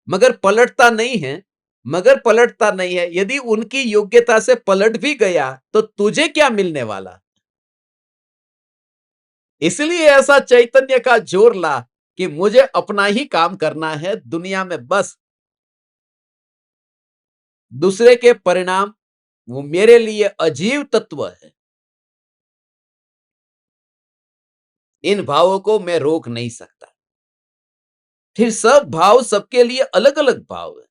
मगर पलटता नहीं है। मगर पलटता नहीं है, यदि उनकी योग्यता से पलट भी गया तो तुझे क्या मिलने वाला? इसलिए ऐसा चैतन्य का जोर ला कि मुझे अपना ही काम करना है दुनिया में बस। दूसरे के परिणाम वो मेरे लिए अजीव तत्व है। इन भावों को मैं रोक नहीं सकता। फिर सब भाव सबके लिए अलग अलग भाव है।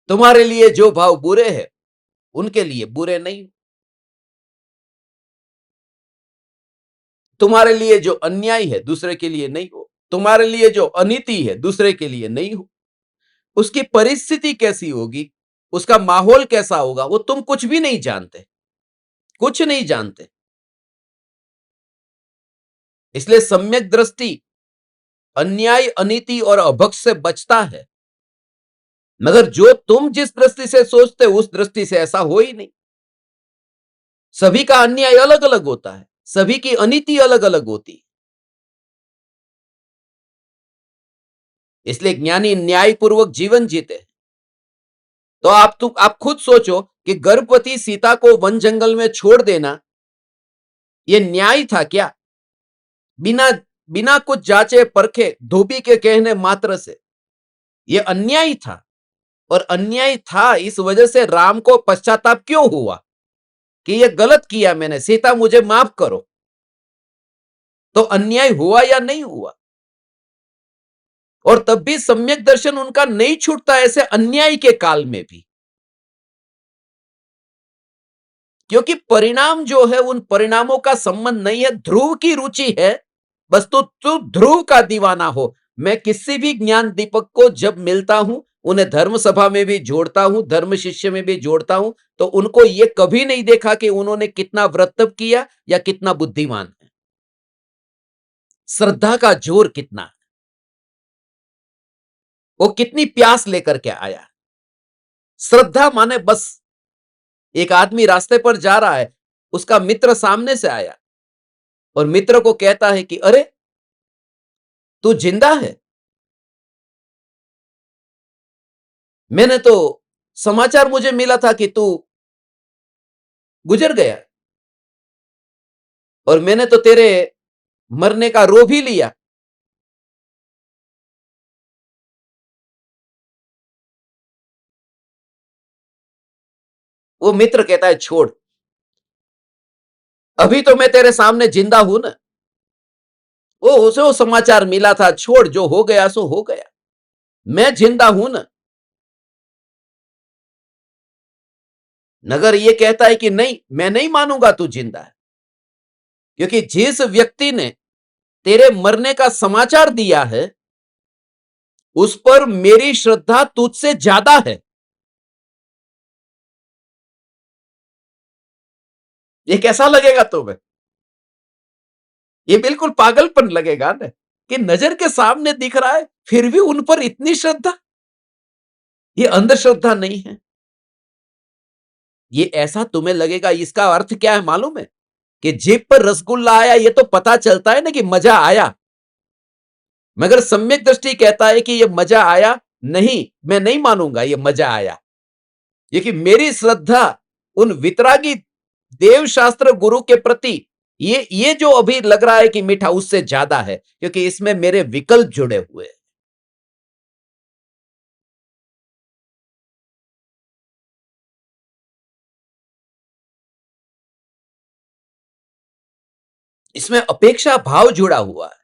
तुम्हारे लिए जो भाव बुरे हैं उनके लिए बुरे नहीं। तुम्हारे लिए जो अन्याय है दूसरे के लिए नहीं हो। तुम्हारे लिए जो अनीति है दूसरे के लिए नहीं हो। उसकी परिस्थिति कैसी होगी, उसका माहौल कैसा होगा, वो तुम कुछ भी नहीं जानते, कुछ नहीं जानते। इसलिए सम्यक दृष्टि अन्याय, अनीति और अभक्त से बचता है। मगर जो तुम जिस दृष्टि से सोचते हो उस दृष्टि से ऐसा हो ही नहीं। सभी का अन्याय अलग अलग होता है, सभी की अनीति अलग अलग होती है। इसलिए ज्ञानी न्यायपूर्वक जीवन जीते। तो आप खुद सोचो कि गर्भवती सीता को वन जंगल में छोड़ देना यह न्याय था क्या? बिना बिना कुछ जांचे परखे धोबी के कहने मात्र से यह अन्याय था। और अन्याय था इस वजह से राम को पश्चाताप क्यों हुआ कि यह गलत किया मैंने, सीता मुझे माफ करो। तो अन्याय हुआ या नहीं हुआ? और तब भी सम्यक दर्शन उनका नहीं छूटता ऐसे अन्याय के काल में भी। क्योंकि परिणाम जो है उन परिणामों का संबंध नहीं है, ध्रुव की रुचि है, बस तू ध्रुव का दीवाना हो। मैं किसी भी ज्ञान दीपक को जब मिलता हूं, उन्हें धर्म सभा में भी जोड़ता हूं, धर्म शिष्य में भी जोड़ता हूं, तो उनको यह कभी नहीं देखा कि उन्होंने कितना व्रत तप किया या कितना बुद्धिमान है, श्रद्धा का जोर कितना है, वो कितनी प्यास लेकर के आया। श्रद्धा माने बस एक आदमी रास्ते पर जा रहा है, उसका मित्र सामने से आया और मित्र को कहता है कि अरे तू जिंदा है, मैंने तो समाचार मुझे मिला था कि तू गुजर गया और मैंने तो तेरे मरने का रो भी लिया। वो मित्र कहता है छोड़, अभी तो मैं तेरे सामने जिंदा हूं ना, वो उसे वो समाचार मिला था, छोड़, जो हो गया सो हो गया, मैं जिंदा हूं ना। नगर ये कहता है कि नहीं, मैं नहीं मानूंगा तू जिंदा है, क्योंकि जिस व्यक्ति ने तेरे मरने का समाचार दिया है उस पर मेरी श्रद्धा तुझसे ज्यादा है। ये कैसा लगेगा तुम्हें? ये बिल्कुल पागलपन लगेगा ना, कि नजर के सामने दिख रहा है फिर भी उन पर इतनी श्रद्धा। ये अंधश्रद्धा नहीं है। ये ऐसा तुम्हें लगेगा, इसका अर्थ क्या है मालूम है? कि जीभ पर रसगुल्ला आया, ये तो पता चलता है ना कि मजा आया, मगर सम्यक दृष्टि कहता है कि ये मजा आया नहीं, मैं नहीं मानूंगा ये मजा आया। ये कि मेरी श्रद्धा उन वितरागी देव शास्त्र गुरु के प्रति, ये जो अभी लग रहा है कि मीठा, उससे ज्यादा है, क्योंकि इसमें मेरे विकल्प जुड़े हुए हैं। इसमें अपेक्षा भाव जुड़ा हुआ है।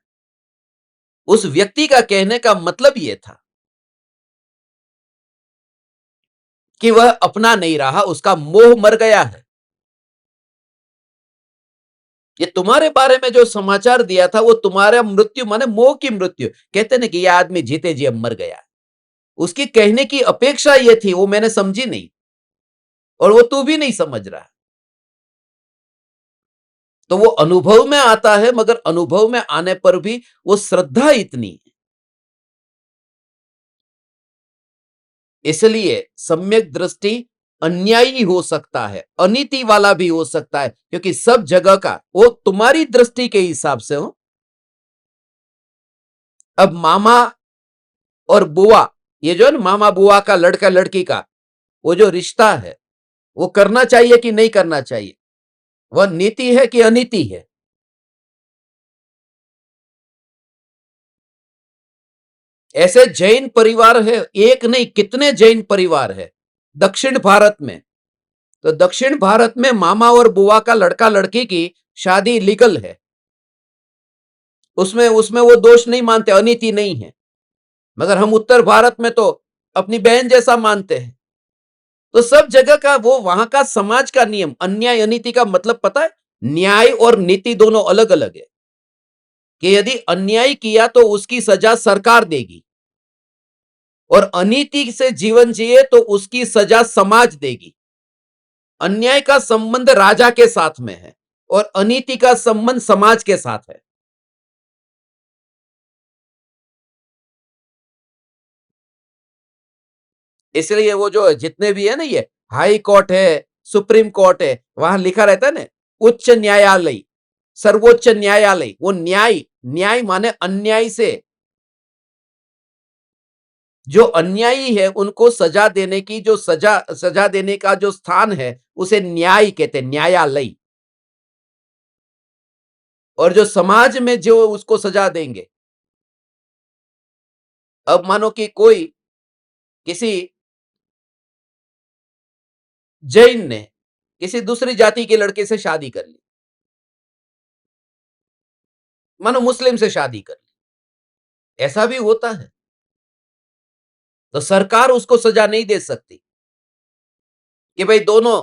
उस व्यक्ति का कहने का मतलब यह था कि वह अपना नहीं रहा, उसका मोह मर गया है। ये तुम्हारे बारे में जो समाचार दिया था वो तुम्हारा मृत्यु माने मोह की मृत्यु। कहते ना कि यह आदमी जीते जी अब मर गया, उसकी कहने की अपेक्षा यह थी, वो मैंने समझी नहीं, और वो तू भी नहीं समझ रहा। तो वो अनुभव में आता है, मगर अनुभव में आने पर भी वो श्रद्धा इतनी है। इसलिए सम्यक दृष्टि अन्यायी हो सकता है, अनीति वाला भी हो सकता है, क्योंकि सब जगह का वो तुम्हारी दृष्टि के हिसाब से हो। अब मामा और बुआ, ये जो है ना, मामा बुआ का, लड़का लड़की का वो जो रिश्ता है, वो करना चाहिए कि नहीं करना चाहिए? वह नीति है कि अनीति है? ऐसे जैन परिवार है, एक नहीं कितने जैन परिवार है दक्षिण भारत में। तो दक्षिण भारत में मामा और बुआ का लड़का लड़की की शादी लीगल है, उसमें उसमें वो दोष नहीं मानते, अनीति नहीं है। मगर हम उत्तर भारत में तो अपनी बहन जैसा मानते हैं। तो सब जगह का वो वहां का समाज का नियम, अन्याय अनीति का मतलब पता है? न्याय और नीति दोनों अलग अलग है। कि यदि अन्याय किया तो उसकी सजा सरकार देगी, और अनीति से जीवन जिए तो उसकी सजा समाज देगी। अन्याय का संबंध राजा के साथ में है और अनीति का संबंध समाज के साथ है। इसलिए वो जो जितने भी है ना, ये हाई कोर्ट है, सुप्रीम कोर्ट है, वहां लिखा रहता है ना उच्च न्यायालय, सर्वोच्च न्यायालय। वो न्याय, न्याय माने अन्याय से, जो अन्यायी है उनको सजा देने की, जो सजा सजा देने का जो स्थान है उसे न्याय कहते हैं, न्यायालय। और जो समाज में जो उसको सजा देंगे, अब मानो कि कोई किसी जैन ने किसी दूसरी जाति के लड़के से शादी कर ली, मानो मुस्लिम से शादी कर ली, ऐसा भी होता है। तो सरकार उसको सजा नहीं दे सकती कि भाई दोनों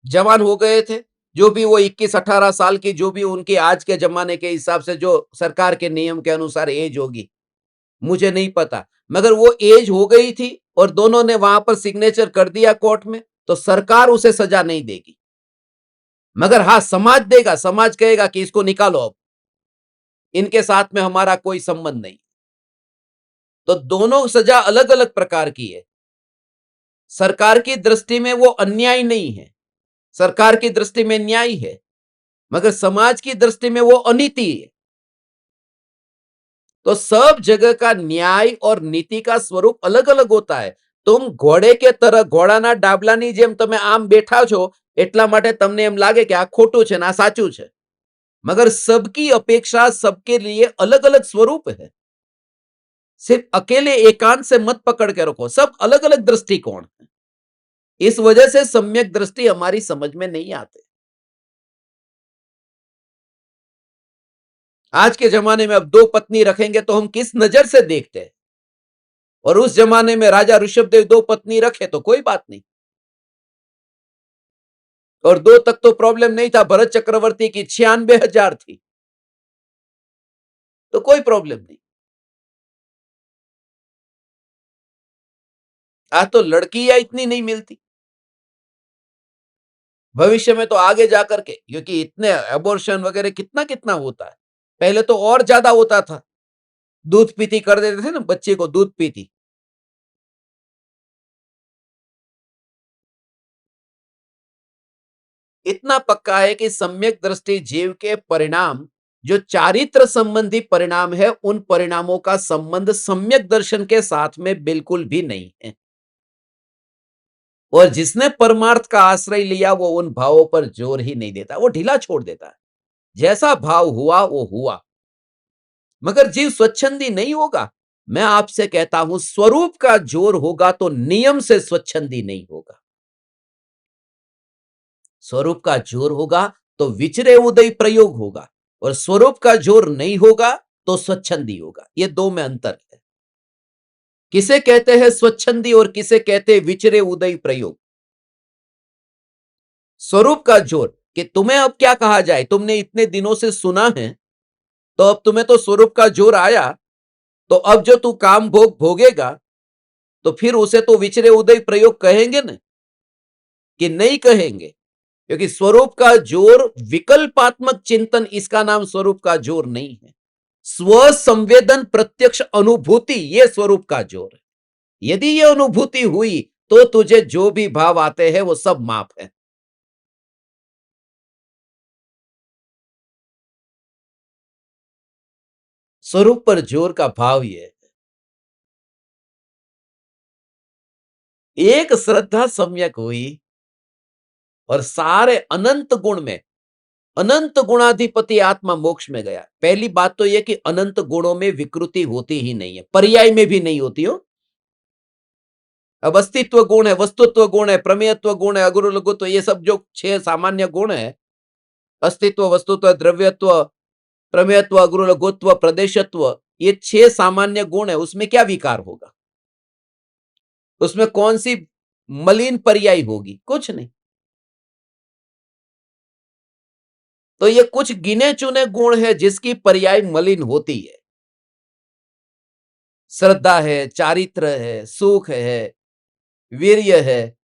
जवान हो गए थे, जो भी वो 21-18 साल की, जो भी उनकी आज के जमाने के हिसाब से जो सरकार के नियम के अनुसार एज होगी, मुझे नहीं पता, मगर वो एज हो गई थी और दोनों ने वहां पर सिग्नेचर कर दिया कोर्ट में, तो सरकार उसे सजा नहीं देगी, मगर हाँ समाज देगा। समाज कहेगा कि इसको निकालो, अब इनके साथ में हमारा कोई संबंध नहीं। तो दोनों सजा अलग अलग प्रकार की है। सरकार की दृष्टि में वो अन्याय नहीं है, सरकार की दृष्टि में न्याय है, मगर समाज की दृष्टि में वो अनीति है। तो सब जगह का न्याय और नीति का स्वरूप अलग अलग होता है। तुम घोड़े के तरह घोड़ाना डाबलाની જેમ તમે આમ બેઠા છો એટલા માટે તમને એમ લાગે કે આ ખોટું છે ને આ સાચું છે, मगर सबकी अपेक्षा सबके लिए अलग अलग स्वरूप है। सिर्फ अकेले एकांत से मत पकड़ के रखो, सब अलग अलग दृष्टिकोण है। इस वजह से सम्यक दृष्टि हमारी समझ में नहीं आते। आज के जमाने में अब दो पत्नी रखेंगे तो हम किस नजर से देखते हैं, और उस जमाने में राजा ऋषभदेव दो पत्नी रखे तो कोई बात नहीं, और दो तक तो प्रॉब्लम नहीं था। भरत चक्रवर्ती की 96,000 थी, तो कोई प्रॉब्लम नहीं। आज तो लड़कियां इतनी नहीं मिलती, भविष्य में तो आगे जाकर के, क्योंकि इतने अबॉर्शन वगैरह कितना कितना होता है। पहले तो और ज्यादा होता था, दूध पीती कर देते थे ना बच्चे को, दूध पीती। इतना पक्का है कि सम्यक दृष्टि जीव के परिणाम, जो चारित्र संबंधी परिणाम है, उन परिणामों का संबंध सम्यक दर्शन के साथ में बिल्कुल भी नहीं है। और जिसने परमार्थ का आश्रय लिया वो उन भावों पर जोर ही नहीं देता, वो ढीला छोड़ देता है। जैसा भाव हुआ वो हुआ, मगर जीव स्वच्छंदी नहीं होगा। मैं आपसे कहता हूं, स्वरूप का जोर होगा तो नियम से स्वच्छंदी नहीं होगा। स्वरूप का जोर होगा तो विचरे उदय प्रयोग होगा, और स्वरूप का जोर नहीं होगा तो स्वच्छंदी होगा। ये दो में अंतर है। किसे कहते हैं स्वच्छंदी और किसे कहते हैं विचरे उदय प्रयोग? स्वरूप का जोर, कि तुम्हें अब क्या कहा जाए, तुमने इतने दिनों से सुना है, तो अब तुम्हें तो स्वरूप का जोर आया, तो अब जो तू काम भोग भोगेगा, तो फिर उसे तो विचरे उदय प्रयोग कहेंगे ना, कि नहीं कहेंगे? क्योंकि स्वरूप का जोर विकल्पात्मक चिंतन, इसका नाम स्वरूप का जोर नहीं है। स्व संवेदन प्रत्यक्ष अनुभूति, ये स्वरूप का जोर है। यदि ये अनुभूति हुई तो तुझे जो भी भाव आते हैं वो सब माफ है। स्वरूप पर जोर का भाव ये है। एक श्रद्धा सम्यक हुई और सारे अनंत गुण में अनंत गुणाधिपति आत्मा मोक्ष में गया। पहली बात तो यह कि अनंत गुणों में विकृति होती ही नहीं है, पर्याय में भी नहीं होती हो। अब अस्तित्व गुण है, वस्तुत्व गुण है, प्रमेयत्व गुण है, अगुरु लघुत्व, ये सब जो 6 सामान्य गुण है, अस्तित्व, वस्तुत्व, द्रव्यत्व, प्रमेयत्व, अगुरु लघुत्व, प्रदेशत्व, ये 6 सामान्य गुण है। उसमें क्या विकार होगा? उसमें कौन सी मलिन पर्याय होगी? कुछ नहीं। तो ये कुछ गिने चुने गुण है जिसकी पर्याय मलिन होती है। श्रद्धा है, चारित्र है, सुख है, वीर्य है।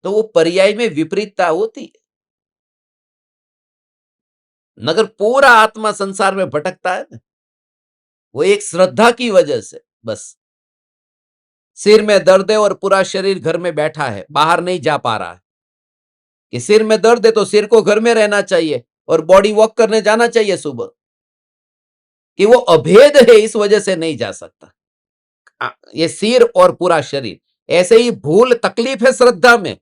तो वो पर्याय में विपरीतता होती है। मगर पूरा आत्मा संसार में भटकता है ना, वो एक श्रद्धा की वजह से। बस सिर में दर्द है और पूरा शरीर घर में बैठा है, बाहर नहीं जा पा रहा है। कि सिर में दर्द है तो सिर को घर में रहना चाहिए और बॉडी वॉक करने जाना चाहिए सुबह, कि वो अभेद है इस वजह से नहीं जा सकता। ये सिर और पूरा शरीर, ऐसे ही भूल तकलीफ है श्रद्धा में,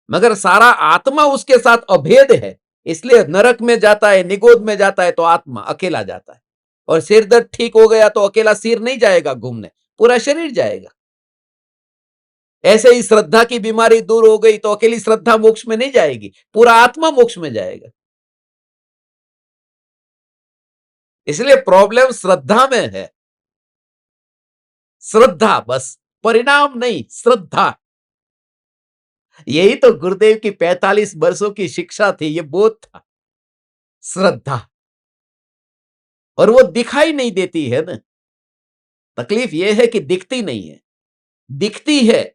मगर सारा आत्मा उसके साथ अभेद है, इसलिए नरक में जाता है, निगोद में जाता है तो आत्मा अकेला जाता है। और सिर दर्द ठीक हो गया तो अकेला सिर नहीं जाएगा घूमने, पूरा शरीर जाएगा। ऐसे ही श्रद्धा की बीमारी दूर हो गई तो अकेली श्रद्धा मोक्ष में नहीं जाएगी, पूरा आत्मा मोक्ष में जाएगा। इसलिए प्रॉब्लम श्रद्धा में है। श्रद्धा बस, परिणाम नहीं, श्रद्धा। यही तो गुरुदेव की 45 वर्षों की शिक्षा थी, ये बोध था, श्रद्धा। और वो दिखाई नहीं देती है ना। तकलीफ ये है कि दिखती नहीं है, दिखती है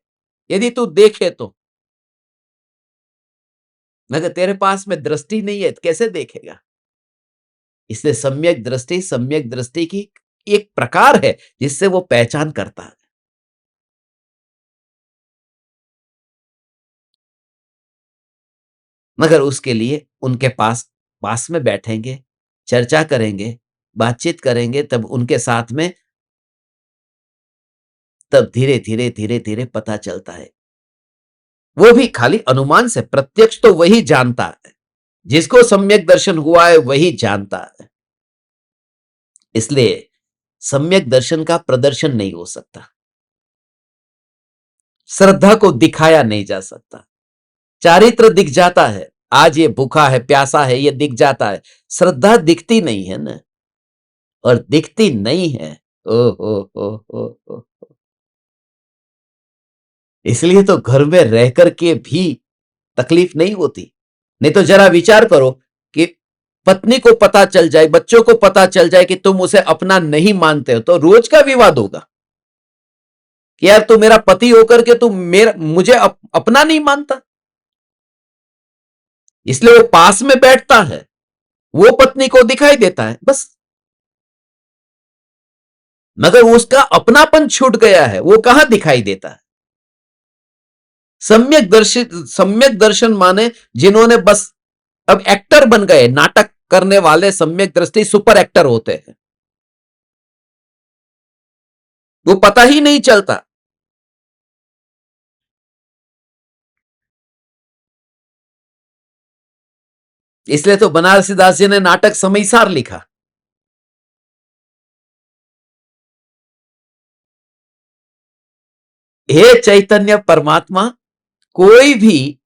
यदि तू देखे तो, मगर तेरे पास में दृष्टि नहीं है तो कैसे देखेगा। इसलिए सम्यक दृष्टि की एक प्रकार है जिससे वो पहचान करता है। मगर उसके लिए उनके पास में बैठेंगे, चर्चा करेंगे, बातचीत करेंगे, तब उनके साथ में तब धीरे धीरे धीरे धीरे पता चलता है। वो भी खाली अनुमान से, प्रत्यक्ष तो वही जानता है, जिसको सम्यक दर्शन हुआ है वही जानता है। इसलिए सम्यक दर्शन का प्रदर्शन नहीं हो सकता, श्रद्धा को दिखाया नहीं जा सकता। चारित्र दिख जाता है, आज ये भूखा है, प्यासा है, ये दिख जाता है। श्रद्धा दिखती नहीं है ना, और दिखती नहीं है। ओ हो। इसलिए तो घर में रह करके भी तकलीफ नहीं होती। नहीं तो जरा विचार करो कि पत्नी को पता चल जाए, बच्चों को पता चल जाए कि तुम उसे अपना नहीं मानते हो, तो रोज का विवाद होगा कि यार तू मेरा पति होकर के तू मुझे अपना नहीं मानता। इसलिए वो पास में बैठता है, वो पत्नी को दिखाई देता है बस, मगर उसका अपनापन छूट गया है, वो कहां दिखाई देता है। सम्यक दर्शन माने जिन्होंने बस अब एक्टर बन गए, नाटक करने वाले सम्यक दृष्टि सुपर एक्टर होते हैं, वो पता ही नहीं चलता। इसलिए तो बनारसीदास जी ने नाटक समयसार लिखा। हे चैतन्य परमात्मा, कोई भी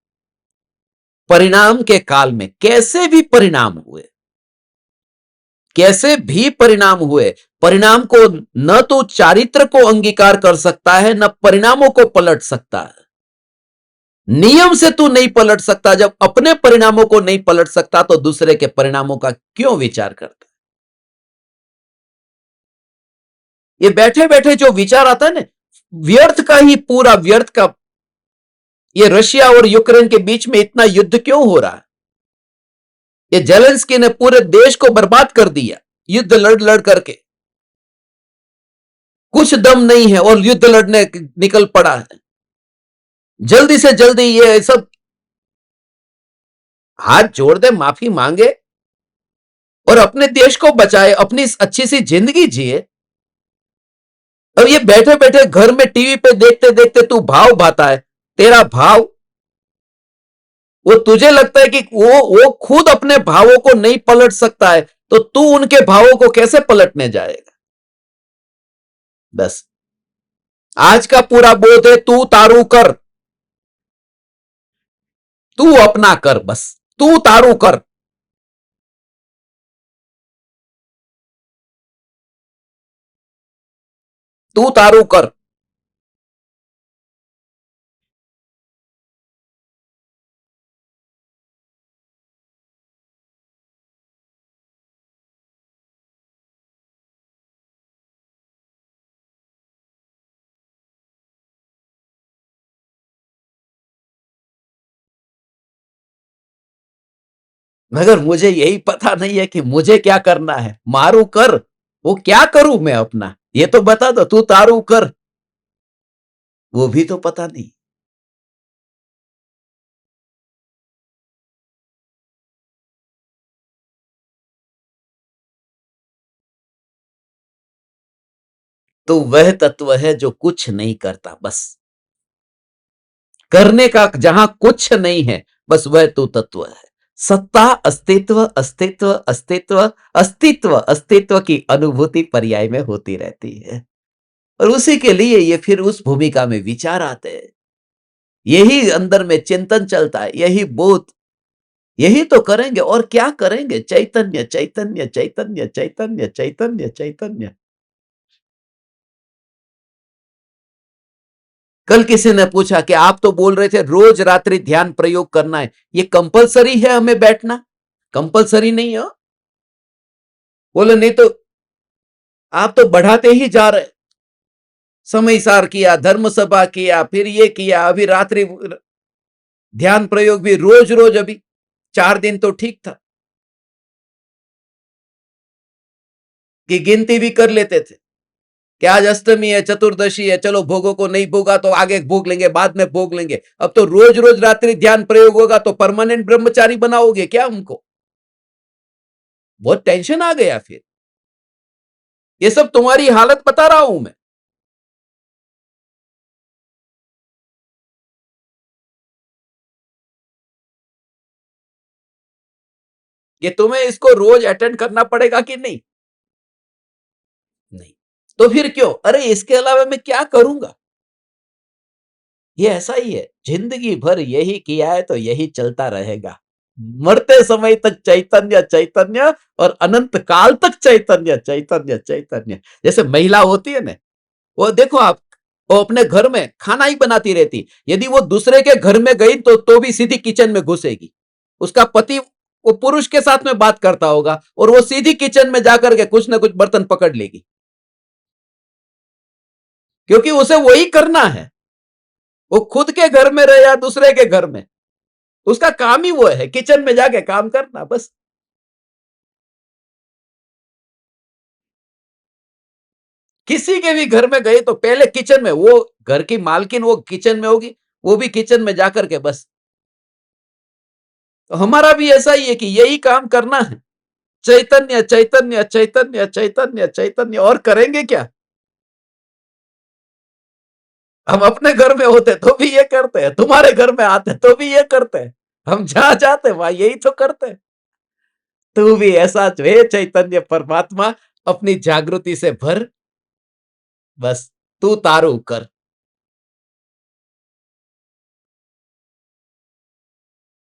परिणाम के काल में कैसे भी परिणाम हुए, कैसे भी परिणाम हुए, परिणाम को न तो चारित्र को अंगीकार कर सकता है, न परिणामों को पलट सकता है। नियम से तू नहीं पलट सकता, जब अपने परिणामों को नहीं पलट सकता तो दूसरे के परिणामों का क्यों विचार करता। ये बैठे बैठे जो विचार आता है ना, व्यर्थ का ही पूरा, व्यर्थ का। ये रशिया और यूक्रेन के बीच में इतना युद्ध क्यों हो रहा है। ये जेलेंस्की ने पूरे देश को बर्बाद कर दिया, युद्ध लड़ लड़ करके, कुछ दम नहीं है और युद्ध लड़ने निकल पड़ा है। जल्दी से जल्दी ये सब हाथ जोड़ दे, माफी मांगे और अपने देश को बचाए, अपनी अच्छी सी जिंदगी जिए। अब ये बैठे बैठे घर में टीवी पे देखते देखते तू भाव भाता है, तेरा भाव, वो तुझे लगता है कि वो खुद अपने भावों को नहीं पलट सकता है, तो तू उनके भावों को कैसे पलटने जाएगा। बस आज का पूरा बोध है, तू तारू कर, तू अपना कर, बस तू तारू कर। तू तारू कर। मगर मुझे यही पता नहीं है कि मुझे क्या करना है। मारू कर, वो क्या करूं मैं अपना, ये तो बता दो। तू तारू कर, वो भी तो पता नहीं। तो वह तत्व है जो कुछ नहीं करता, बस करने का जहां कुछ नहीं है, बस वह तो तत्व है। सत्ता, अस्तित्व, अस्तित्व, अस्तित्व, अस्तित्व, अस्तित्व की अनुभूति पर्याय में होती रहती है। और उसी के लिए ये फिर उस भूमिका में विचार आते हैं, यही अंदर में चिंतन चलता है, यही बोध, यही तो करेंगे और क्या करेंगे। चैतन्य चैतन्य चैतन्य चैतन्य चैतन्य चैतन्य। कल किसी ने पूछा कि आप तो बोल रहे थे रोज रात्रि ध्यान प्रयोग करना है, ये कंपलसरी है हमें बैठना? कंपलसरी नहीं है। बोले नहीं तो आप तो बढ़ाते ही जा रहे, समय सार किया, धर्म सभा किया, फिर ये किया, अभी रात्रि ध्यान प्रयोग भी रोज रोज, अभी 4 दिन तो ठीक था कि गिनती भी कर लेते थे कि आज अष्टमी है, चतुर्दशी है, चलो भोगों को नहीं भोगा तो आगे भोग लेंगे, बाद में भोग लेंगे। अब तो रोज रोज रात्रि ध्यान प्रयोग होगा तो परमानेंट ब्रह्मचारी बनाओगे क्या हमको? बहुत टेंशन आ गया फिर। ये सब तुम्हारी हालत बता रहा हूं मैं। ये तुम्हें इसको रोज अटेंड करना पड़ेगा कि नहीं? नहीं। तो फिर क्यों? अरे इसके अलावा मैं क्या करूंगा? ये ऐसा ही है, जिंदगी भर यही किया है तो यही चलता रहेगा। मरते समय तक चैतन्य चैतन्य और अनंत काल तक चैतन्य चैतन्य चैतन्य। जैसे महिला होती है ना, वो देखो आप, वो अपने घर में खाना ही बनाती रहती, यदि वो दूसरे के घर में गई तो भी सीधी किचन में घुसेगी। उसका पति वो पुरुष के साथ में बात करता होगा और वो सीधी किचन में जाकर के कुछ ना कुछ बर्तन पकड़ लेगी, क्योंकि उसे वही करना है। वो खुद के घर में रहे या दूसरे के घर में, उसका काम ही वो है, किचन में जाके काम करना बस। किसी के भी घर में गए तो पहले किचन में, वो घर की मालकिन वो किचन में होगी, वो भी किचन में जाकर के बस। तो हमारा भी ऐसा ही है कि यही काम करना है, चैतन्य चैतन्य चैतन्य चैतन्य चैतन्य। और करेंगे क्या? हम अपने घर में होते तो भी ये करते हैं, तुम्हारे घर में आते तो भी ये करते हैं, हम जहां जाते वहां यही तो करते हैं। तू भी ऐसा जो है चैतन्य परमात्मा, अपनी जागृति से भर, बस तू तारू कर।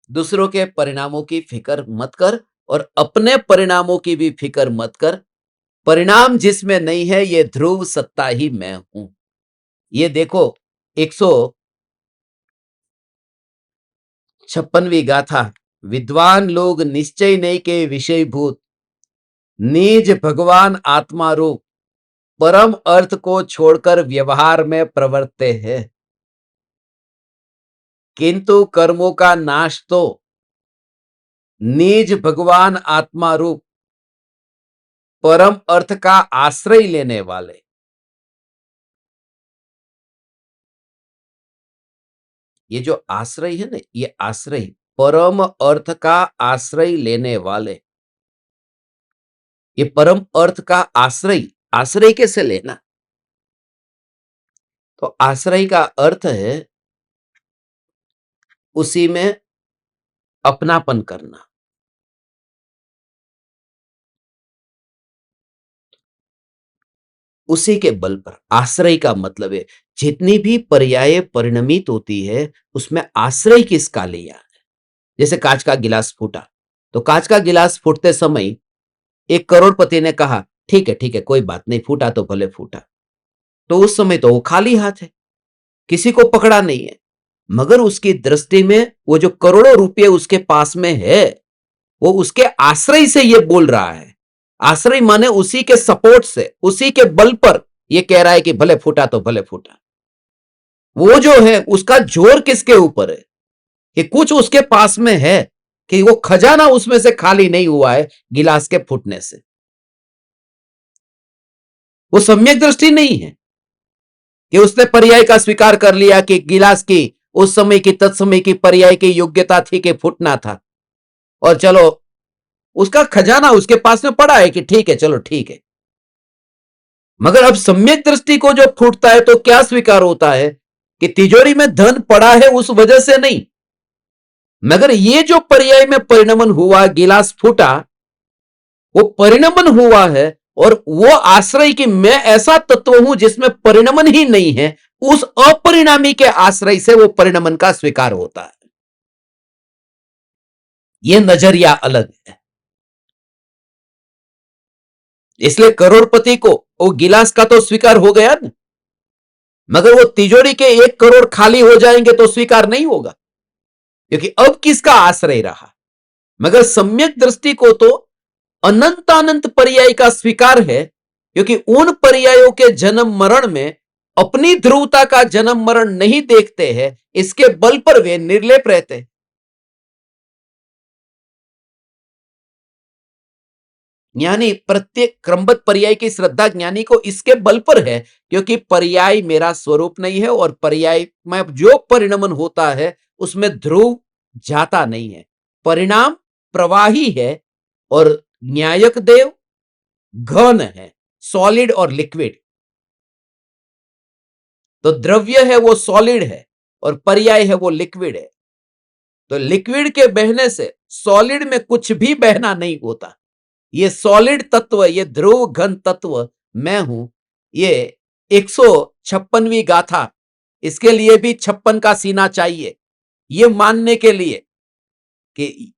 दूसरों के परिणामों की फिक्र मत कर और अपने परिणामों की भी फिक्र मत कर। परिणाम जिसमें नहीं है, ये ध्रुव सत्ता ही मैं हूं। ये देखो, 156वीं गाथा, विद्वान लोग निश्चय नहीं के विषयभूत, निज भगवान आत्मा रूप, परम अर्थ को छोड़कर व्यवहार में प्रवर्तते हैं, किंतु कर्मों का नाश तो निज भगवान आत्मा रूप परम अर्थ का आश्रय लेने वाले। ये जो आश्रय है ना, ये आश्रय परम अर्थ का आश्रय लेने वाले। ये परम अर्थ का आश्रय, आश्रय कैसे लेना? तो आश्रय का अर्थ है उसी में अपनापन करना। उसी के बल पर आश्रय का मतलब है, जितनी भी पर्याय परिणमित होती है उसमें आश्रय किसका लिया है। जैसे कांच का गिलास फूटा, तो कांच का गिलास फूटते समय एक करोड़पति ने कहा ठीक है कोई बात नहीं, फूटा तो भले फूटा। तो उस समय तो वो खाली हाथ है, किसी को पकड़ा नहीं है, मगर उसकी दृष्टि में वो जो करोड़ों रुपए उसके पास में है, वो उसके आश्रय से ये बोल रहा है। आश्रय माने उसी के सपोर्ट से, उसी के बल पर ये कह रहा है कि भले फूटा तो भले फूटा। वो जो है उसका जोर किसके ऊपर है कि कुछ उसके पास में है, कि वो खजाना उसमें से खाली नहीं हुआ है गिलास के फूटने से। वो सम्यक दृष्टि नहीं है कि उसने पर्याय का स्वीकार कर लिया कि गिलास की उस समय की तत्समय की पर्याय की योग्यता थी कि फूटना था, और चलो उसका खजाना उसके पास में पड़ा है कि ठीक है चलो ठीक है। मगर अब सम्यक दृष्टि को जो फूटता है तो क्या स्वीकार होता है कि तिजोरी में धन पड़ा है उस वजह से नहीं, मगर ये जो पर्याय में परिणमन हुआ, गिलास फूटा, वो परिणमन हुआ है, और वो आश्रय कि मैं ऐसा तत्व हूं जिसमें परिणमन ही नहीं है, उस अपरिणामी के आश्रय से वो परिणमन का स्वीकार होता है। ये नजरिया अलग है। इसलिए करोड़पति को वो गिलास का तो स्वीकार हो गया ना, मगर वो तिजोरी के 1 करोड़ खाली हो जाएंगे तो स्वीकार नहीं होगा, क्योंकि अब किसका आश्रय रहा। मगर सम्यक दृष्टि को तो अनंतानंत पर्याय का स्वीकार है, क्योंकि उन पर्यायों के जन्म मरण में अपनी ध्रुवता का जन्म मरण नहीं देखते हैं, इसके बल पर वे निर्लेप रहते हैं। ज्ञानी प्रत्येक क्रमबद्ध पर्याय की श्रद्धा ज्ञानी को इसके बल पर है, क्योंकि पर्याय मेरा स्वरूप नहीं है और पर्याय में जो परिणमन होता है उसमें ध्रुव जाता नहीं है, परिणाम प्रवाही है। और न्यायक देव घन है, सॉलिड और लिक्विड। तो द्रव्य है वो सॉलिड है और पर्याय है वो लिक्विड है। तो लिक्विड के बहने से सॉलिड में कुछ भी बहना नहीं होता। ये सॉलिड तत्व, ये ध्रुव घन तत्व मैं हूं, ये 156वीं गाथा, इसके लिए भी 56 का सीना चाहिए, ये मानने के लिए कि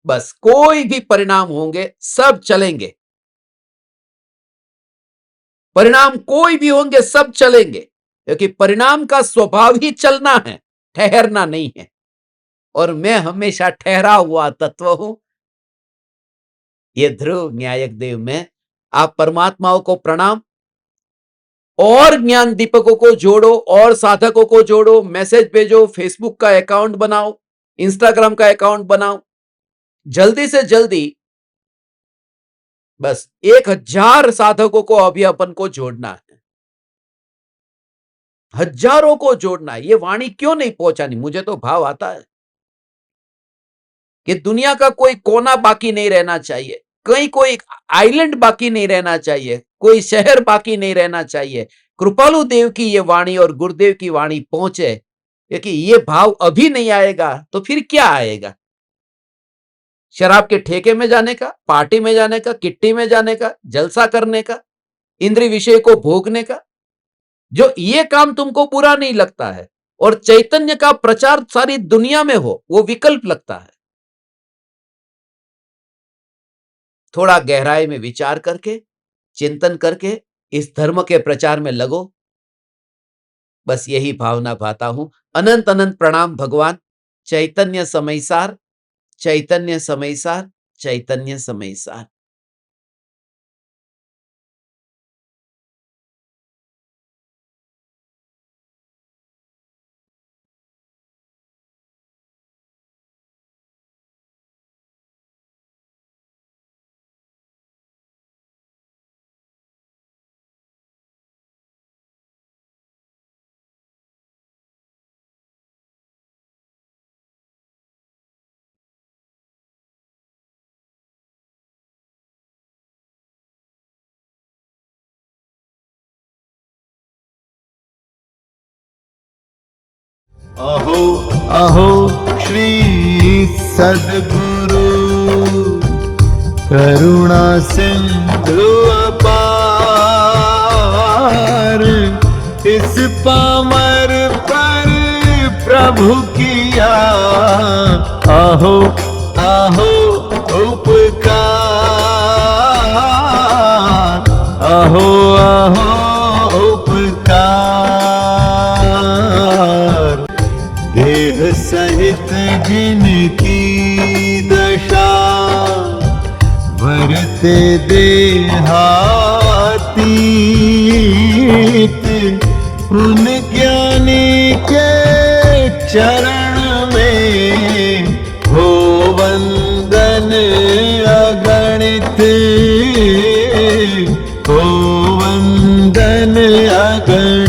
बस कोई भी परिणाम होंगे सब चलेंगे, परिणाम कोई भी होंगे सब चलेंगे, क्योंकि परिणाम का स्वभाव ही चलना है, ठहरना नहीं है। और मैं हमेशा ठहरा हुआ तत्व हूं, ये ध्रुव न्यायक देव में। आप परमात्माओं को प्रणाम, और ज्ञान दीपकों को जोड़ो और साधकों को जोड़ो, मैसेज भेजो, फेसबुक का अकाउंट बनाओ, इंस्टाग्राम का अकाउंट बनाओ, जल्दी से जल्दी बस 1000 साधकों को अभी अपन को जोड़ना है, हजारों को जोड़ना है। ये वाणी क्यों नहीं पहुंचानी, मुझे तो भाव आता है कि दुनिया का कोई कोना बाकी नहीं रहना चाहिए, कहीं कोई आइलैंड बाकी नहीं रहना चाहिए, कोई शहर बाकी नहीं रहना चाहिए। कृपालु देव की ये वाणी और गुरुदेव की वाणी पहुंचे, क्योंकि ये भाव अभी नहीं आएगा तो फिर क्या आएगा। शराब के ठेके में जाने का, पार्टी में जाने का, किट्टी में जाने का, जलसा करने का, इंद्रिय विषय को भोगने का, जो ये काम तुमको बुरा नहीं लगता है और चैतन्य का प्रचार सारी दुनिया में हो, वो विकल्प लगता है। थोड़ा गहराई में विचार करके, चिंतन करके इस धर्म के प्रचार में लगो, बस यही भावना भाता हूं। अनंत अनंत प्रणाम भगवान। चैतन्य समयसार, चैतन्य समयसार, चैतन्य समयसार। अहो अहो श्री सद्गुरु करुणा सिंधु अपार, इस पामर पर प्रभु किया अहो अहो उपकार, अहो अहो उपकार। देह सहित जिनकी दशा वरते देहातीत, उन ज्ञानी के चरण में हो वंदन अगणित, हो वंदन अगणित।